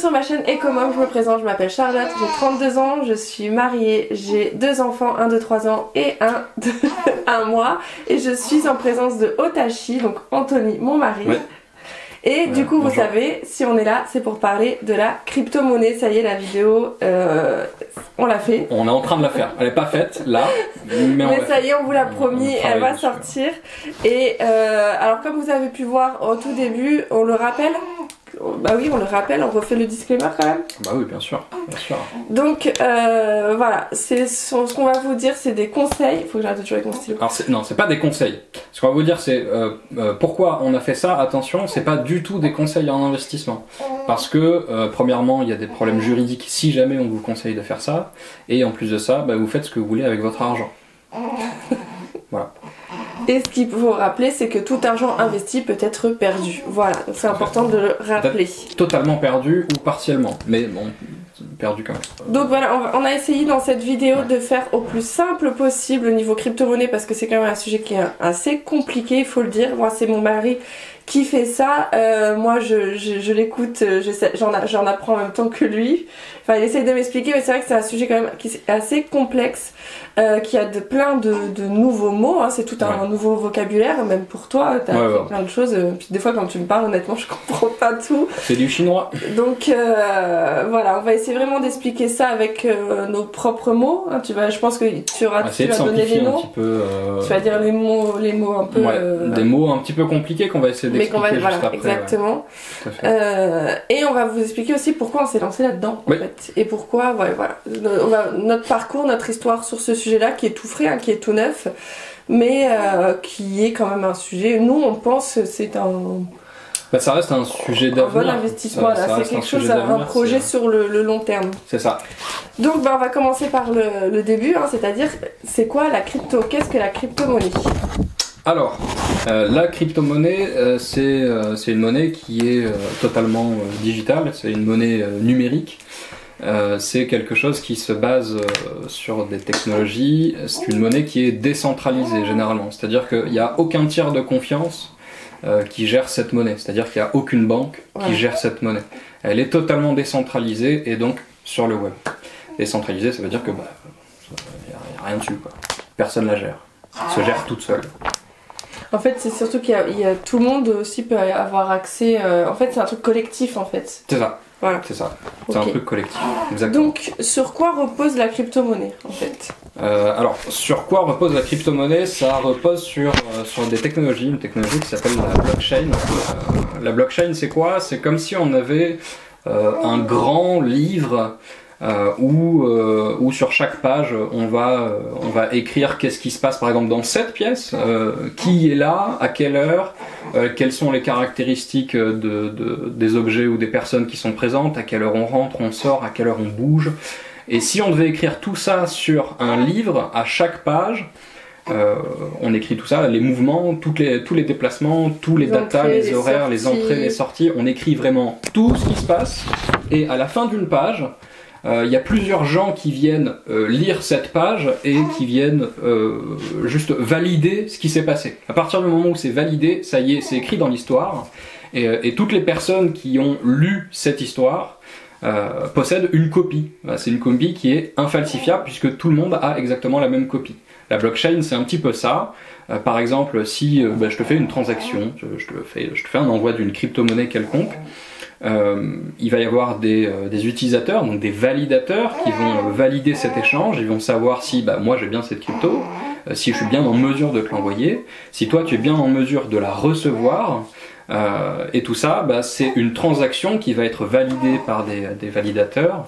sur ma chaîne Ecomom, je me présente, je m'appelle Charlotte, j'ai 32 ans, je suis mariée, j'ai 2 enfants, un de 3 ans et un de 1 mois. Et je suis en présence de Otachi, donc Anthony, mon mari. Ouais. Et du coup, vous savez, si on est là, c'est pour parler de la crypto-monnaie. Ça y est, la vidéo, on l'a fait. On est en train de la faire. Elle n'est pas faite, là. Mais ça y est, on vous l'a promis, elle va sortir. Et alors, comme vous avez pu voir au tout début, on le rappelle. Bah oui, on le rappelle, on refait le disclaimer quand même. Bah oui, bien sûr, bien sûr. Donc voilà, ce qu'on va vous dire, c'est des conseils. Il faut que j'arrête de jouer avec mon stylo. Alors non, c'est pas des conseils. Ce qu'on va vous dire, c'est pourquoi on a fait ça. Attention, c'est pas du tout des conseils en investissement. Parce que premièrement, il y a des problèmes juridiques si jamais on vous conseille de faire ça. Et en plus de ça, bah, vous faites ce que vous voulez avec votre argent. Voilà. Et ce qu'il faut rappeler, c'est que tout argent investi peut être perdu. Voilà, donc c'est important de le rappeler. Totalement perdu ou partiellement, mais bon, perdu quand même. Donc voilà, on a essayé dans cette vidéo de faire au plus simple possible au niveau crypto-monnaie, parce que c'est quand même un sujet qui est assez compliqué, il faut le dire. Moi, c'est mon mari qui fait ça. Moi, je l'écoute, j'en apprends en même temps que lui. Enfin, il essaye de m'expliquer, mais c'est vrai que c'est un sujet quand même qui est assez complexe, qui a plein de nouveaux mots. Hein. C'est tout un nouveau vocabulaire, même pour toi. T'as appris plein de choses. Puis des fois, quand tu me parles, honnêtement, je comprends pas tout. C'est du chinois. Donc voilà, on va essayer vraiment d'expliquer ça avec nos propres mots. Hein. Je pense que tu vas donner les mots. Tu vas dire les mots un peu. Des mots un petit peu compliqués qu'on va essayer d'expliquer juste après. Exactement. Et on va vous expliquer aussi pourquoi on s'est lancé là-dedans, en fait. Et pourquoi, voilà. Notre parcours, notre histoire sur ce sujet-là, qui est tout frais, hein, qui est tout neuf, mais qui est quand même un sujet. Nous, on pense que c'est ça reste un sujet d'avenir. Un bon investissement, c'est quelque chose, un projet sur le long terme. C'est ça. Donc on va commencer par le début, hein, c'est-à-dire c'est quoi la crypto? Qu'est-ce que la crypto-monnaie? Alors, la crypto-monnaie, c'est une monnaie qui est totalement digitale, c'est une monnaie numérique. C'est quelque chose qui se base sur des technologies, c'est une monnaie qui est décentralisée généralement, c'est-à-dire qu'il n'y a aucun tiers de confiance qui gère cette monnaie, c'est-à-dire qu'il n'y a aucune banque qui gère cette monnaie. Elle est totalement décentralisée et donc sur le web. Décentralisée, ça veut dire que y a rien dessus, quoi. Personne la gère. Elle se gère toute seule. En fait, c'est surtout qu'il y a tout le monde aussi peut avoir accès. En fait, c'est un truc collectif, en fait. C'est ça. Voilà. C'est ça. C'est un truc collectif. Exactement. Donc, sur quoi repose la crypto-monnaie, en fait? Alors, sur quoi repose la crypto-monnaie? Ça repose sur des technologies, une technologie qui s'appelle la blockchain. La blockchain, c'est quoi? C'est comme si on avait un grand livre où sur chaque page on va écrire qu'est-ce qui se passe par exemple dans cette pièce, qui est là, à quelle heure, quelles sont les caractéristiques des objets ou des personnes qui sont présentes, à quelle heure on rentre, on sort, à quelle heure on bouge. Et si on devait écrire tout ça sur un livre, à chaque page, on écrit tout ça, les mouvements, tous les déplacements, tous les datas, les horaires, les entrées, les sorties, on écrit vraiment tout ce qui se passe, et à la fin d'une page, il y a plusieurs gens qui viennent lire cette page et qui viennent juste valider ce qui s'est passé. À partir du moment où c'est validé, ça y est, c'est écrit dans l'histoire, et toutes les personnes qui ont lu cette histoire possèdent une copie. C'est une copie qui est infalsifiable puisque tout le monde a exactement la même copie. La blockchain, c'est un petit peu ça. Par exemple, si je te fais une transaction, je te fais un envoi d'une crypto-monnaie quelconque, il va y avoir des utilisateurs, donc des validateurs qui vont valider cet échange, ils vont savoir si moi j'ai bien cette crypto, si je suis bien en mesure de te l'envoyer, si toi tu es bien en mesure de la recevoir, et tout ça, c'est une transaction qui va être validée par des validateurs.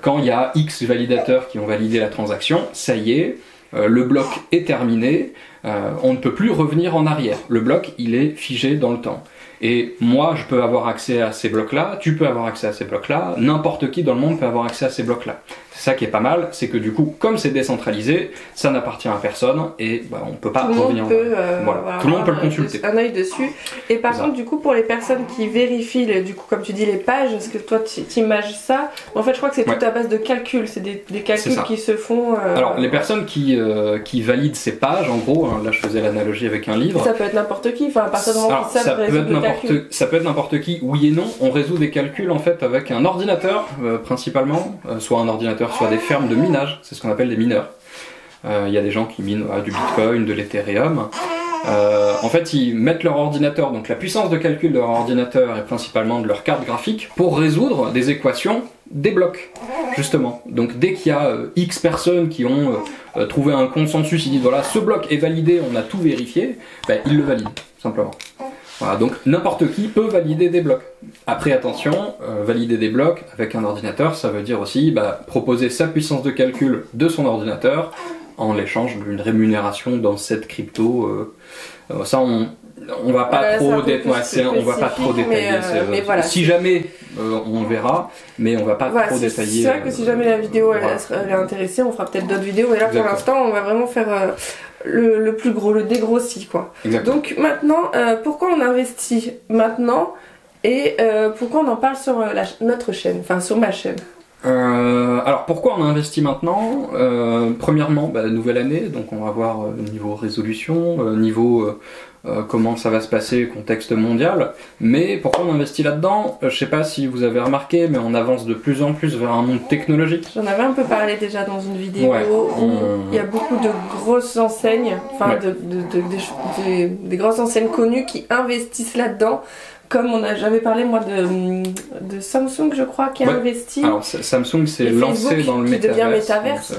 Quand il y a X validateurs qui ont validé la transaction, ça y est, le bloc est terminé, on ne peut plus revenir en arrière. Le bloc, il est figé dans le temps. Et moi, je peux avoir accès à ces blocs-là, tu peux avoir accès à ces blocs-là, n'importe qui dans le monde peut avoir accès à ces blocs-là. C'est ça qui est pas mal, c'est que du coup, comme c'est décentralisé, ça n'appartient à personne et bah, on peut pas revenir. Tout le monde peut le consulter. Un œil dessus. Et par contre, du coup, pour les personnes qui vérifient, du coup, comme tu dis, les pages, est-ce que toi tu images ça? En fait, je crois que c'est tout à base de calculs, c'est des calculs qui se font. Alors, les personnes qui valident ces pages, en gros, hein, là je faisais l'analogie avec un livre. Ça peut être n'importe qui, enfin, à partir du moment où ils savent résoudre des calculs. Ça peut être n'importe qui, oui et non. On résout des calculs en fait avec un ordinateur, principalement, soit un ordinateur, soit des fermes de minage, c'est ce qu'on appelle des mineurs. Il y a des gens qui minent du Bitcoin, de l'Ethereum. En fait, ils mettent leur ordinateur, donc la puissance de calcul de leur ordinateur et principalement de leur carte graphique, pour résoudre des équations, des blocs, justement. Donc dès qu'il y a X personnes qui ont trouvé un consensus, ils disent voilà, ce bloc est validé, on a tout vérifié, ben, ils le valident, simplement. Voilà, donc n'importe qui peut valider des blocs. Après attention, valider des blocs avec un ordinateur, ça veut dire aussi proposer sa puissance de calcul de son ordinateur en l'échange d'une rémunération dans cette crypto. Ça on va pas trop détailler. Mais voilà, si jamais on verra, mais on va pas trop détailler. C'est vrai que si jamais la vidéo elle est intéressée, on fera peut-être d'autres vidéos. Et là pour l'instant, on va vraiment faire le plus gros, le dégrossi quoi. Exactement. Donc maintenant, pourquoi on investit maintenant et pourquoi on en parle sur notre chaîne, enfin sur ma chaîne? Alors pourquoi on a investi maintenant? Premièrement, nouvelle année, donc on va voir niveau résolution, niveau comment ça va se passer, contexte mondial. Mais pourquoi on investit là-dedans? Je sais pas si vous avez remarqué, mais on avance de plus en plus vers un monde technologique. J'en avais un peu parlé déjà dans une vidéo où il y a beaucoup de grosses enseignes, enfin des grosses enseignes connues qui investissent là-dedans. Comme j'avais parlé moi de Samsung, je crois, qui a investi. Alors Samsung s'est lancé dans le métaverse.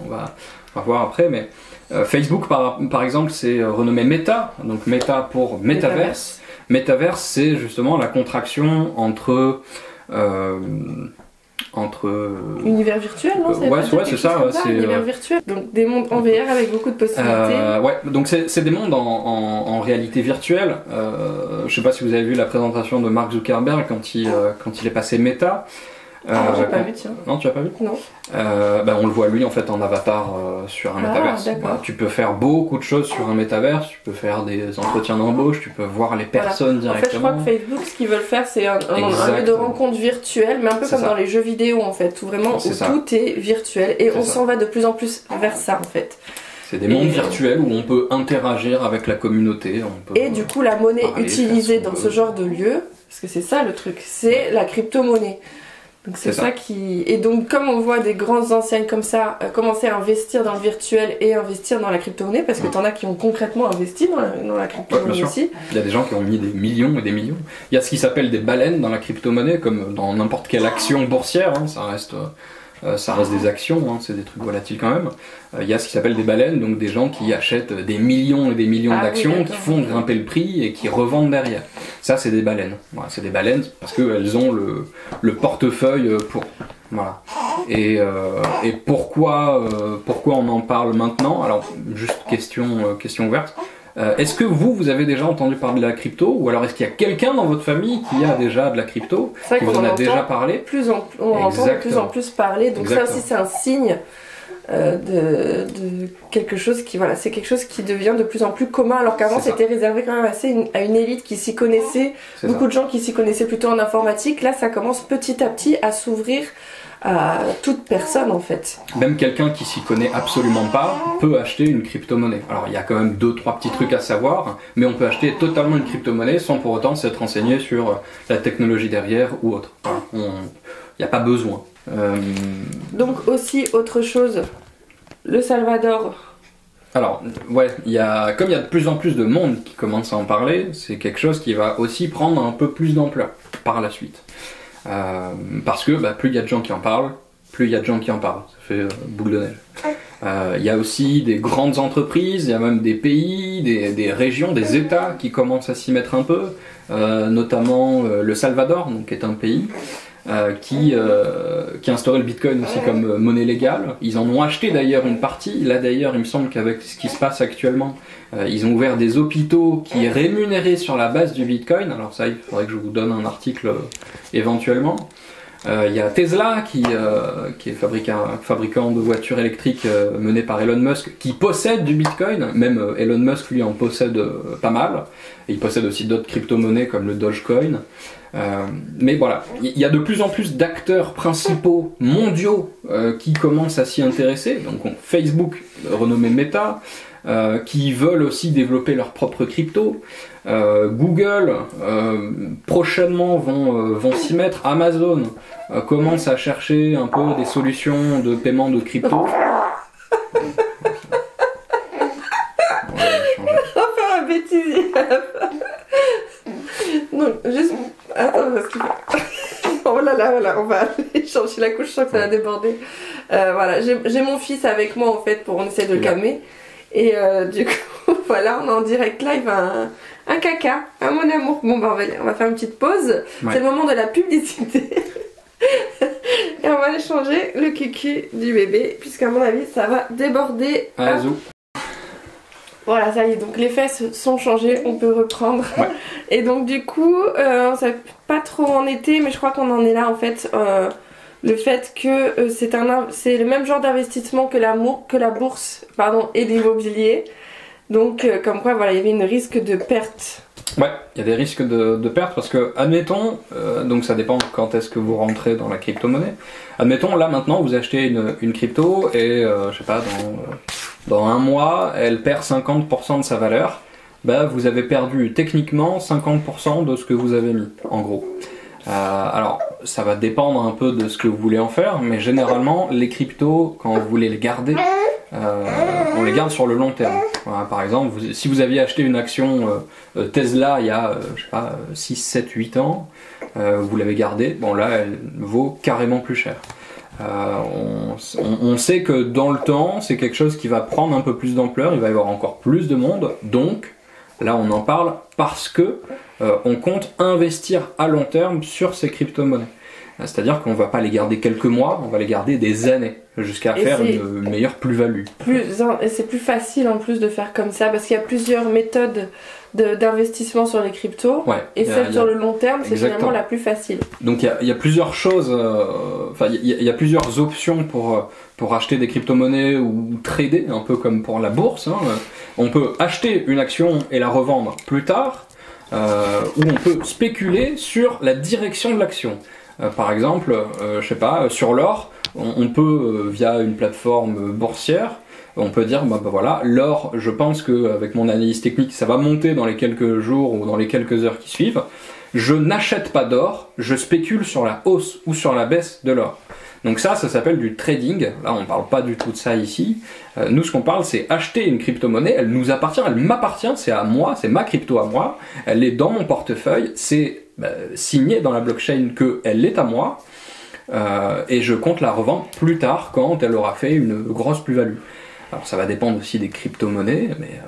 On va voir après, mais Facebook par exemple c'est renommé Meta, donc Meta pour Metaverse. Metaverse c'est justement la contraction entre univers virtuel, non? C'est ça. C'est univers virtuel. Donc des mondes en VR avec beaucoup de possibilités. Donc c'est des mondes en réalité virtuelle. Je sais pas si vous avez vu la présentation de Mark Zuckerberg quand il est passé Meta. J'ai pas vu, tiens. Non, tu as pas vu? Non. On le voit lui en fait en avatar sur un métaverse. Tu peux faire beaucoup de choses sur un métaverse, tu peux faire des entretiens d'embauche, tu peux voir les personnes directement. En fait, je crois que Facebook, ce qu'ils veulent faire, c'est un lieu de rencontre virtuel, mais un peu comme dans les jeux vidéo en fait, où tout est virtuel et on s'en va de plus en plus vers ça en fait. C'est des mondes virtuels où on peut interagir avec la communauté. Et du coup, la monnaie utilisée dans ce genre de lieu, parce que c'est ça le truc, c'est la crypto-monnaie. Donc c'est ça qui... Et donc comme on voit des grandes enseignes comme ça commencer à investir dans le virtuel et investir dans la crypto-monnaie, parce que t'en as qui ont concrètement investi dans la crypto-monnaie aussi. Il y a des gens qui ont mis des millions et des millions. Il y a ce qui s'appelle des baleines dans la crypto-monnaie, comme dans n'importe quelle action boursière, hein, ça reste des actions, hein, c'est des trucs volatiles quand même. Il y a ce qui s'appelle des baleines, donc des gens qui achètent des millions et des millions d'actions, qui font grimper le prix et qui revendent derrière. Ça, c'est des baleines. Voilà, c'est des baleines parce qu'elles ont le portefeuille pour. Voilà. Et pourquoi on en parle maintenant? Alors, juste question ouverte. Est-ce que vous avez déjà entendu parler de la crypto, ou alors est-ce qu'il y a quelqu'un dans votre famille qui a déjà de la crypto, qui vous en a déjà parlé? On entend de plus en plus parler, donc ça aussi c'est un signe de quelque chose qui c'est quelque chose qui devient de plus en plus commun, alors qu'avant c'était réservé quand même à une élite qui s'y connaissait, beaucoup de gens qui s'y connaissaient plutôt en informatique. Là ça commence petit à petit à s'ouvrir à toute personne en fait. Même quelqu'un qui s'y connaît absolument pas peut acheter une crypto-monnaie. Alors il y a quand même 2-3 petits trucs à savoir, mais on peut acheter totalement une crypto-monnaie sans pour autant s'être renseigné sur la technologie derrière ou autre. Il n'y a pas besoin. Donc aussi autre chose, le Salvador. Alors comme il y a de plus en plus de monde qui commence à en parler, c'est quelque chose qui va aussi prendre un peu plus d'ampleur par la suite. Parce que plus il y a de gens qui en parlent, plus il y a de gens qui en parlent. Ça fait boule de neige. Il y a aussi des grandes entreprises, il y a même des pays, des régions, des États qui commencent à s'y mettre un peu, notamment le Salvador, donc, qui est un pays qui a instauré le Bitcoin aussi comme monnaie légale. Ils en ont acheté d'ailleurs une partie. Là d'ailleurs, il me semble qu'avec ce qui se passe actuellement, ils ont ouvert des hôpitaux qui est rémunéré sur la base du Bitcoin. Alors ça, il faudrait que je vous donne un article éventuellement. Il y a Tesla qui est fabricant de voitures électriques mené par Elon Musk, qui possède du Bitcoin. Même Elon Musk lui en possède pas mal. Et il possède aussi d'autres crypto-monnaies comme le Dogecoin. Mais voilà, il y a de plus en plus d'acteurs principaux mondiaux qui commencent à s'y intéresser. Donc Facebook, renommé Meta, qui veulent aussi développer leur propre crypto. Google prochainement vont s'y mettre. Amazon commence à chercher un peu des solutions de paiement de crypto. On va faire un bêtisier. Donc, juste. Attends, parce que. Oh là là, voilà, on va aller changer la couche, je sens que ça va déborder. Voilà, j'ai mon fils avec moi en fait, on essaie de le calmer. Et du coup, voilà, on est en direct live un caca, mon amour. Bon, bah, on va faire une petite pause. Ouais. C'est le moment de la publicité. Et on va aller changer le kiki du bébé, puisqu'à mon avis, ça va déborder. Azou. Voilà, ça y est, donc les fesses sont changées, on peut reprendre. Ouais. Et donc du coup, on savait pas trop en été, mais je crois qu'on en est là en fait. Le fait que c'est le même genre d'investissement que la bourse, et l'immobilier. Donc comme quoi, voilà, il y avait une risque de perte. Ouais, il y a des risques de perte parce que, admettons, donc ça dépend quand est-ce que vous rentrez dans la crypto-monnaie. Admettons, là maintenant, vous achetez une crypto et, je sais pas, dans un mois, elle perd 50% de sa valeur. Bah, vous avez perdu techniquement 50% de ce que vous avez mis, en gros. Alors, ça va dépendre un peu de ce que vous voulez en faire, mais généralement, les cryptos, quand vous voulez les garder, on les garde sur le long terme. Voilà, par exemple, si vous aviez acheté une action Tesla il y a, je sais pas, 6, 7, 8 ans, vous l'avez gardée, bon là, elle vaut carrément plus cher. On sait que dans le temps, c'est quelque chose qui va prendre un peu plus d'ampleur, il va y avoir encore plus de monde, donc là on en parle parce que on compte investir à long terme sur ces crypto-monnaies. C'est-à-dire qu'on ne va pas les garder quelques mois, on va les garder des années jusqu'à faire une meilleure plus-value. Et c'est plus facile en plus de faire comme ça parce qu'il y a plusieurs méthodes d'investissement sur les cryptos, ouais, et celle sur le long terme, c'est finalement la plus facile. Donc il y a plusieurs choses, il y a plusieurs options pour acheter des crypto-monnaies ou trader, un peu comme pour la bourse. Hein. On peut acheter une action et la revendre plus tard, ou on peut spéculer sur la direction de l'action. Par exemple, je sais pas, sur l'or, on peut, via une plateforme boursière, on peut dire, bah voilà, l'or, je pense qu'avec mon analyse technique, ça va monter dans les quelques jours ou dans les quelques heures qui suivent. Je n'achète pas d'or, je spécule sur la hausse ou sur la baisse de l'or. Donc ça s'appelle du trading. Là, on ne parle pas du tout de ça ici. Nous, ce qu'on parle, c'est acheter une crypto-monnaie. Elle nous appartient, elle m'appartient, c'est à moi, c'est ma crypto à moi. Elle est dans mon portefeuille, c'est signé dans la blockchain qu'elle est à moi. Et je compte la revendre plus tard quand elle aura fait une grosse plus-value. Alors ça va dépendre aussi des crypto-monnaies, mais...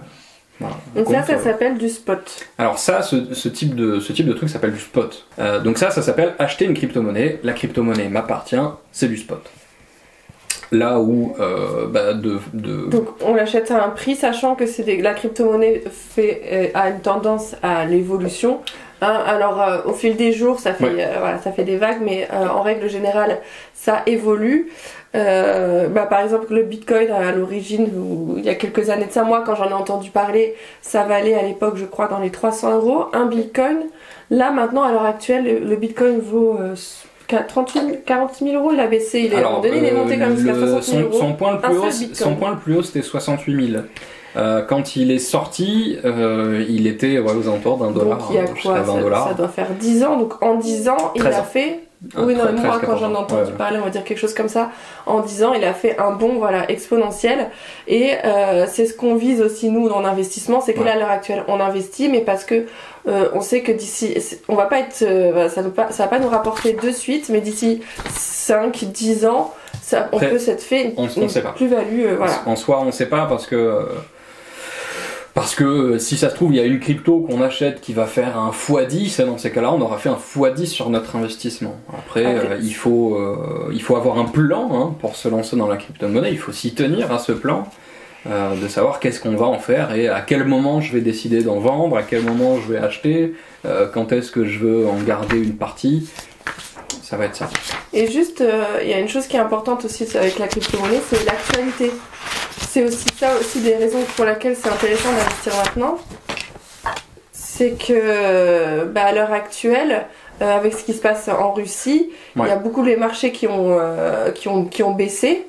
Voilà, donc ça s'appelle du spot. Alors ça, ce type de truc s'appelle du spot. Donc ça s'appelle acheter une crypto-monnaie. La crypto-monnaie m'appartient, c'est du spot. Là où donc on l'achète à un prix, sachant que la crypto-monnaie a une tendance à l'évolution. Hein, alors au fil des jours, ça fait ça fait des vagues, mais en règle générale, ça évolue. Par exemple le Bitcoin à l'origine, il y a quelques années de ça, moi quand j'en ai entendu parler, ça valait à l'époque je crois dans les 300 € un Bitcoin. Là maintenant à l'heure actuelle le Bitcoin vaut 40 000 €, il a baissé, à un moment donné il est monté comme jusqu'à 60 000 €. Son point le plus haut c'était 68 000. Quand il est sorti, il était aux alentours d'un dollar. Donc il y a quoi, ça doit faire 10 ans, donc en 10 ans il a fait... Oui, non, moi quand j'en ai entendu parler, on va dire quelque chose comme ça, en 10 ans, il a fait un bond exponentiel. Et c'est ce qu'on vise aussi nous dans l'investissement, c'est que là à l'heure actuelle on investit, mais parce que on sait que d'ici, on va pas être, ça va pas nous rapporter de suite, mais d'ici 5-10 ans, on peut s'être fait une plus-value. En soi, on sait pas parce que si ça se trouve, il y a une crypto qu'on achète qui va faire un x10, et dans ces cas-là, on aura fait un x10 sur notre investissement. Après, il faut avoir un plan pour se lancer dans la crypto-monnaie, il faut s'y tenir à ce plan, de savoir qu'est-ce qu'on va en faire et à quel moment je vais décider d'en vendre, à quel moment je vais acheter, quand est-ce que je veux en garder une partie. ça va être ça. Et juste, il y a une chose qui est importante aussi avec la crypto-monnaie, c'est l'actualité. C'est aussi ça, aussi des raisons pour lesquelles c'est intéressant d'investir maintenant. C'est que, à l'heure actuelle, avec ce qui se passe en Russie, il y a beaucoup les marchés qui ont baissé.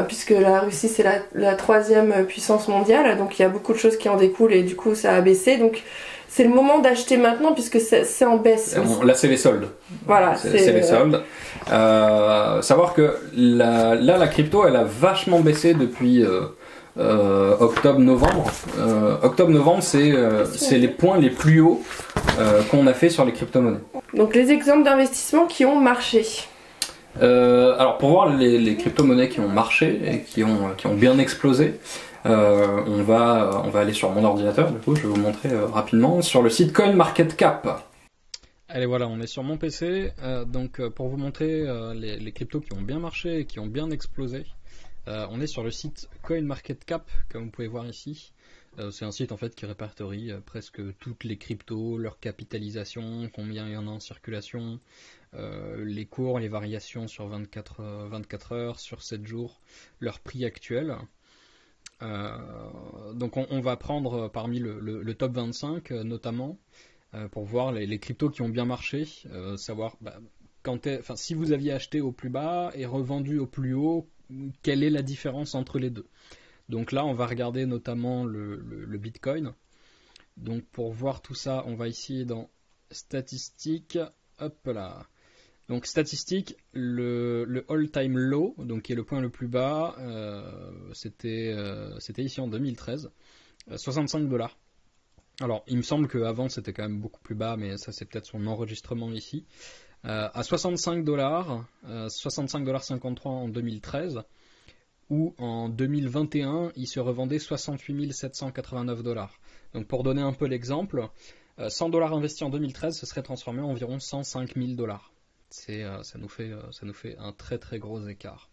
Puisque la Russie c'est la 3e puissance mondiale, donc il y a beaucoup de choses qui en découlent et du coup ça a baissé. Donc c'est le moment d'acheter maintenant puisque c'est en baisse. Là c'est les soldes. Voilà, c'est les soldes. Savoir que la crypto elle a vachement baissé depuis octobre-novembre. Octobre-novembre c'est les points les plus hauts qu'on a fait sur les crypto-monnaies. Donc les exemples d'investissements qui ont marché. Alors pour voir les crypto-monnaies qui ont marché et qui ont bien explosé, on va aller sur mon ordinateur, du coup je vais vous montrer rapidement sur le site CoinMarketCap. Allez voilà, on est sur mon PC, donc pour vous montrer les cryptos qui ont bien marché et qui ont bien explosé, on est sur le site CoinMarketCap, comme vous pouvez voir ici. C'est un site en fait qui répertorie presque toutes les cryptos, leur capitalisation, combien il y en a en circulation, les cours, les variations sur 24 heures, sur 7 jours, leur prix actuel. Donc on va prendre parmi le top 25 notamment pour voir les cryptos qui ont bien marché, savoir si vous aviez acheté au plus bas et revendu au plus haut, quelle est la différence entre les deux. Donc là, on va regarder notamment le Bitcoin. Donc pour voir tout ça, on va ici dans statistiques. Hop là. Donc statistiques, le all-time low, donc qui est le point le plus bas, c'était ici en 2013, 65 $. Alors il me semble qu'avant c'était quand même beaucoup plus bas, mais ça c'est peut-être son enregistrement ici. À 65 $, 65,53 $ en 2013. Où en 2021, il se revendait 68 789 $. Donc pour donner un peu l'exemple, 100 $ investis en 2013, ce serait transformé en environ 105 000 $. Ça nous fait un très très gros écart.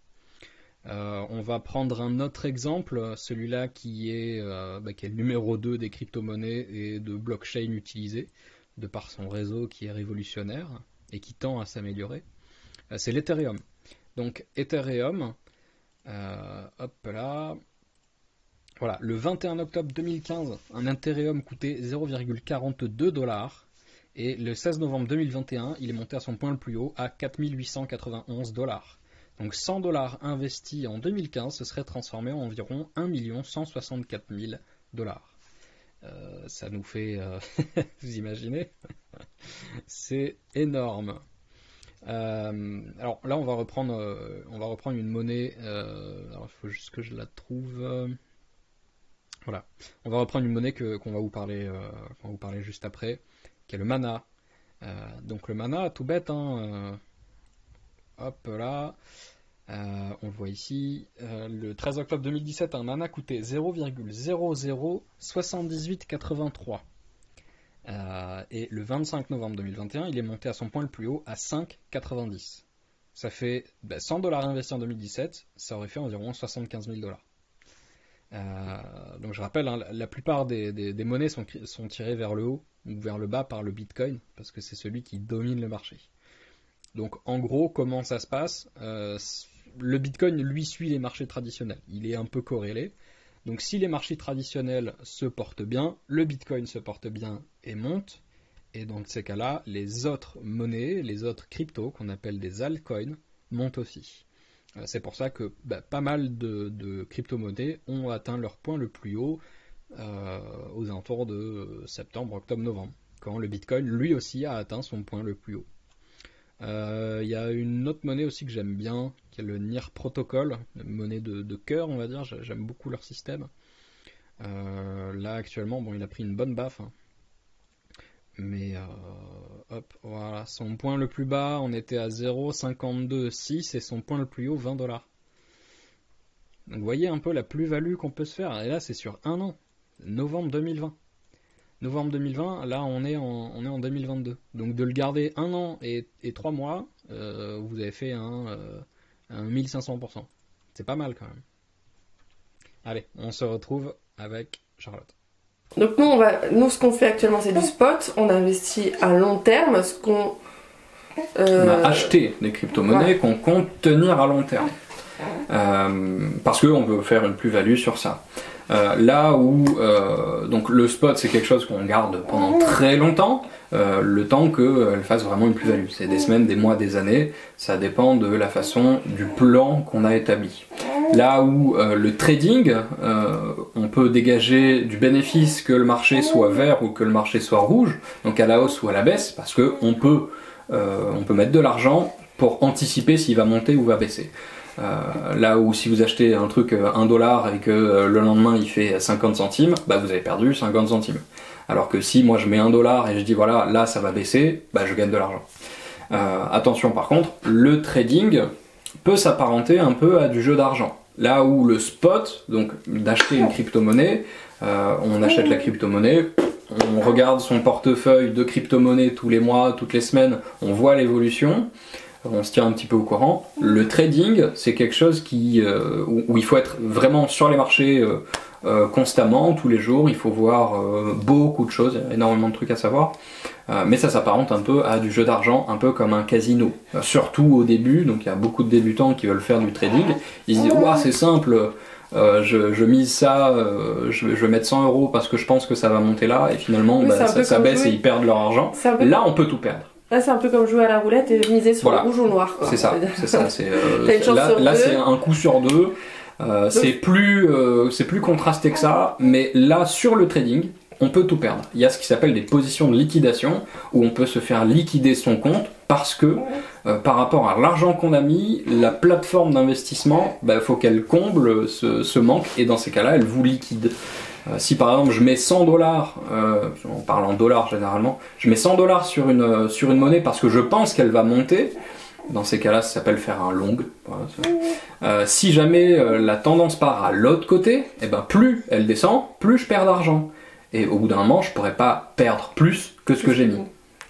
On va prendre un autre exemple, celui-là qui est le numéro 2 des crypto-monnaies et de blockchain utilisées, de par son réseau qui est révolutionnaire et qui tend à s'améliorer. C'est l'Ethereum. Donc Ethereum, hop là. Voilà, le 21 octobre 2015, un Ethereum coûtait 0,42 $ et le 16 novembre 2021, il est monté à son point le plus haut à 4891 $. Donc 100 $ investis en 2015 se serait transformé en environ 1 164 000 $. Ça nous fait, vous imaginez, c'est énorme. Alors là, on va reprendre une monnaie. Alors il faut juste que je la trouve. Voilà, on va reprendre une monnaie qu'on va vous parler juste après, qui est le mana. Donc le mana, tout bête, hein. Hop là, on le voit ici. Le 13 octobre 2017, un mana coûtait 0,007883. Et le 25 novembre 2021, il est monté à son point le plus haut à 5,90. Ça fait 100 $ investis en 2017, ça aurait fait environ 75 000 $. Donc je rappelle, hein, la plupart des monnaies sont tirées vers le haut ou vers le bas par le Bitcoin, parce que c'est celui qui domine le marché. Donc en gros, comment ça se passe ? Le Bitcoin, lui, suit les marchés traditionnels. Il est un peu corrélé. Donc si les marchés traditionnels se portent bien, le Bitcoin se porte bien et monte. Et dans ces cas-là, les autres monnaies, les autres cryptos, qu'on appelle des altcoins, montent aussi. C'est pour ça que pas mal de crypto-monnaies ont atteint leur point le plus haut aux alentours de septembre, octobre, novembre, quand le Bitcoin, lui aussi, a atteint son point le plus haut. Il y a une autre monnaie aussi que j'aime bien, qui est le NIR Protocol, une monnaie de cœur, on va dire. J'aime beaucoup leur système. Là, actuellement, il a pris une bonne baffe. Hein. Mais, hop, voilà. Son point le plus bas, on était à 0,526 et son point le plus haut, 20 $. Donc, vous voyez un peu la plus-value qu'on peut se faire. Et là, c'est sur un an. Novembre 2020. Novembre 2020, là on est en 2022. Donc de le garder un an et 3 mois, vous avez fait un 1500%. C'est pas mal quand même. Allez, on se retrouve avec Charlotte. Donc nous ce qu'on fait actuellement c'est du spot, on investit à long terme, ce qu'on On a acheté des crypto-monnaies qu'on compte tenir à long terme. Parce qu'on veut faire une plus-value sur ça. Là où donc le spot c'est quelque chose qu'on garde pendant très longtemps, le temps qu'elle fasse vraiment une plus-value. C'est des semaines, des mois, des années, ça dépend de la façon du plan qu'on a établi. Là où le trading, on peut dégager du bénéfice que le marché soit vert ou que le marché soit rouge, donc à la hausse ou à la baisse, parce qu'on peut mettre de l'argent pour anticiper s'il va monter ou va baisser. Là où si vous achetez un truc 1 dollar et que le lendemain il fait 50 centimes, bah vous avez perdu 50 centimes. Alors que si moi je mets 1 dollar et je dis voilà, là ça va baisser, bah je gagne de l'argent. Attention par contre, le trading peut s'apparenter un peu à du jeu d'argent. Là où le spot, donc d'acheter une crypto-monnaie, on achète la crypto-monnaie, on regarde son portefeuille de crypto-monnaie tous les mois, toutes les semaines, on voit l'évolution. On se tient un petit peu au courant. Le trading, c'est quelque chose où il faut être vraiment sur les marchés constamment, tous les jours. Il faut voir beaucoup de choses, il y a énormément de trucs à savoir. Mais ça s'apparente un peu à du jeu d'argent, un peu comme un casino. Surtout au début, donc il y a beaucoup de débutants qui veulent faire du trading. Ils se disent ouah, c'est simple, je mise ça, je vais mettre 100 euros parce que je pense que ça va monter là, et finalement ça baisse et ils perdent leur argent. Là, on peut tout perdre. Là, c'est un peu comme jouer à la roulette et miser sur le rouge ou le noir. C'est ça. Là, c'est un coup sur deux. C'est plus contrasté que ça, mais là, sur le trading, on peut tout perdre. Il y a ce qui s'appelle des positions de liquidation, où on peut se faire liquider son compte parce que, par rapport à l'argent qu'on a mis, la plateforme d'investissement, faut qu'elle comble ce manque, et dans ces cas-là, elle vous liquide. Si par exemple je mets 100 dollars, on parle en dollars généralement, je mets 100 dollars sur une monnaie parce que je pense qu'elle va monter, dans ces cas-là ça s'appelle faire un long. Voilà, si jamais la tendance part à l'autre côté, et plus elle descend, plus je perds d'argent. Et au bout d'un moment, je pourrais pas perdre plus que ce que j'ai mis.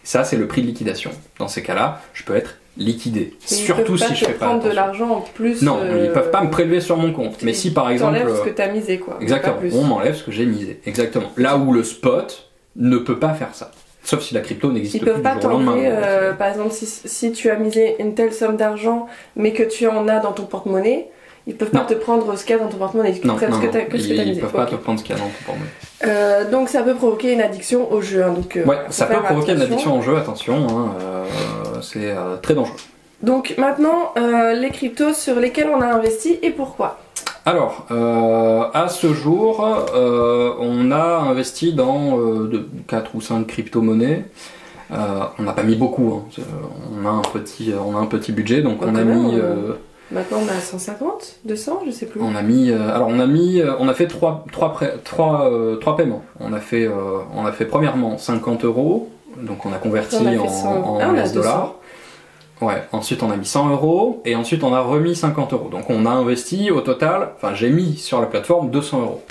Ça, c'est le prix de liquidation. Dans ces cas-là, je peux être liquidé. Surtout si je fais pas prendre de l'argent en plus. Non, ils peuvent pas me prélever sur mon compte. Mais si par exemple, t'enlèves ce que t'as misé, quoi. Exactement. On m'enlève ce que j'ai misé. Exactement. Là où le spot ne peut pas faire ça. Sauf si la crypto n'existe plus du jour au lendemain. Ils peuvent pas t'enlever, par exemple, si tu as misé une telle somme d'argent, mais que tu en as dans ton porte-monnaie, ils peuvent pas te prendre ce qu'il y a dans ton porte-monnaie. Ils peuvent pas te prendre ce qu'il y a dans ton porte-monnaie. Donc ça peut provoquer une addiction au jeu. Ouais, ça peut provoquer une addiction au jeu, attention, c'est très dangereux. Donc maintenant, les cryptos sur lesquels on a investi et pourquoi ? Alors, à ce jour, on a investi dans 4 ou 5 crypto-monnaies. On n'a pas mis beaucoup, on a un petit budget, donc on a mis... Maintenant on a 150, 200, je sais plus. On a fait trois paiements. On a fait premièrement 50 €, donc on a converti en US dollars. Ouais, ensuite on a mis 100 € et ensuite on a remis 50 €. Donc on a investi au total, j'ai mis sur la plateforme 200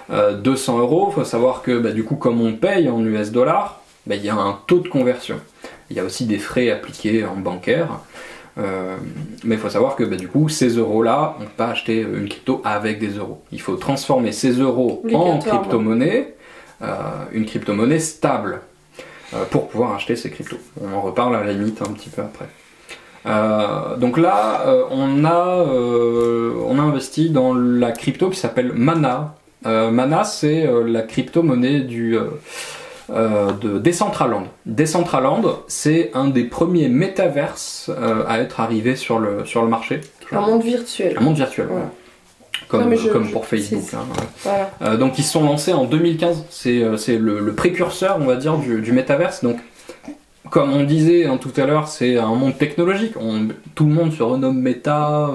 €. 200 €, faut savoir que du coup comme on paye en US dollars, il y a un taux de conversion. Il y a aussi des frais appliqués en bancaire. Mais il faut savoir que du coup ces euros-là, on ne peut pas acheter une crypto avec des euros. Il faut transformer ces euros en crypto-monnaie, une crypto-monnaie stable, pour pouvoir acheter ces cryptos. On en reparle à la limite un petit peu après. Donc là, on a investi dans la crypto qui s'appelle Mana. Mana, c'est la crypto-monnaie de Decentraland. Decentraland, c'est un des premiers métaverses à être arrivé sur le marché. Un monde virtuel. Un monde virtuel, voilà. Comme pour Facebook. Voilà. Donc ils se sont lancés en 2015, c'est le précurseur, on va dire, du métaverse. Donc, comme on disait tout à l'heure, c'est un monde technologique. Tout le monde se renomme Meta,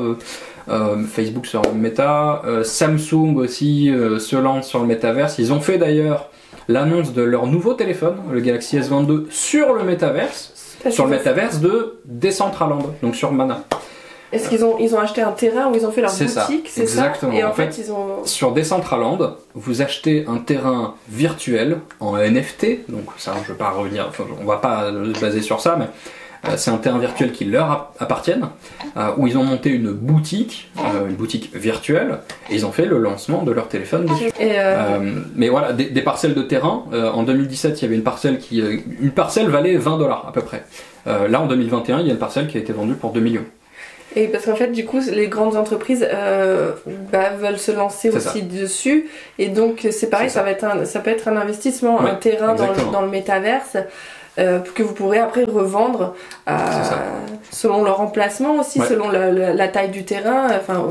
Facebook se renomme Meta, Samsung aussi se lance sur le métaverse. Ils ont fait d'ailleurs l'annonce de leur nouveau téléphone, le Galaxy S22, sur le métaverse, sur le métaverse de Decentraland, donc sur Mana. Est-ce qu'ils ont acheté un terrain où ils ont fait leur boutique, c'est exactement. Ça et en fait, ils ont... Sur Decentraland, vous achetez un terrain virtuel en NFT, donc ça, je ne vais pas revenir, on va pas se baser sur ça, mais c'est un terrain virtuel qui leur appartiennent, où ils ont monté une boutique virtuelle, et ils ont fait le lancement de leur téléphone dessus. Mais voilà, des parcelles de terrain. En 2017, il y avait une parcelle valait $20 à peu près. Là, en 2021, il y a une parcelle qui a été vendue pour 2 millions. Et parce qu'en fait, du coup, les grandes entreprises veulent se lancer aussi dessus. Et donc, c'est pareil, ça peut être un investissement, un terrain dans le métaverse que vous pourrez après revendre selon leur emplacement aussi, selon la taille du terrain. Enfin,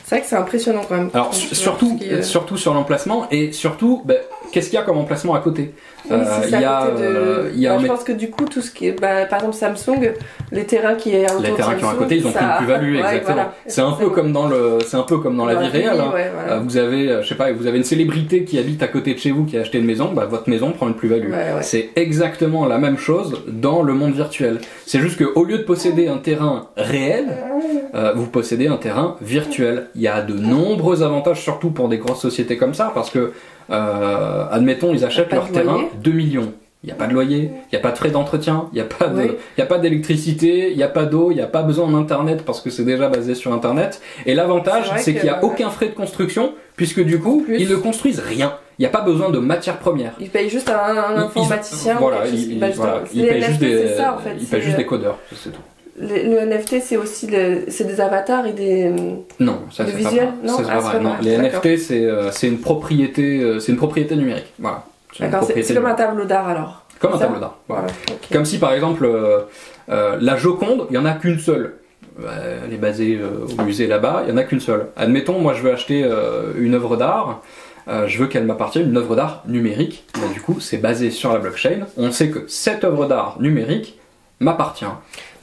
c'est vrai que c'est impressionnant quand même. Alors, surtout sur l'emplacement et surtout, qu'est-ce qu'il y a comme emplacement à côté? Je pense que du coup, tout ce qui est, par exemple Samsung, les terrains qui est autour les terrains qui ont à côté, ils ont pris une plus-value, exactement. Voilà, c'est un peu comme dans la vie réelle. Vous avez, vous avez une célébrité qui habite à côté de chez vous, qui a acheté une maison, votre maison prend une plus-value. C'est exactement la même chose dans le monde virtuel. C'est juste qu'au lieu de posséder un terrain réel, vous possédez un terrain virtuel. Il y a de nombreux avantages, surtout pour des grosses sociétés comme ça, parce que admettons, ils achètent leur terrain 2 millions. Il n'y a pas de loyer, il n'y a pas de frais d'entretien, il n'y a pas d'électricité, il n'y a pas d'eau, il n'y a pas besoin d'internet parce que c'est déjà basé sur internet. Et l'avantage, c'est qu'il n'y a aucun frais de construction, puisque du coup, ils ne construisent rien. Il n'y a pas besoin de matières premières. Ils payent juste un informaticien. Ils payent juste des codeurs, c'est tout. Le NFT, c'est aussi c'est des avatars et des non, ça c'est visuels. Non, les NFT, c'est une propriété numérique. Voilà. D'accord, c'est comme un tableau d'art alors. Comme un tableau d'art. Voilà. Comme si par exemple la Joconde, il y en a qu'une seule. Elle est basée au musée là-bas, il y en a qu'une seule. Admettons, moi je veux acheter une œuvre d'art. Je veux qu'elle m'appartienne, une œuvre d'art numérique. Du coup, c'est basé sur la blockchain. On sait que cette œuvre d'art numérique m'appartient.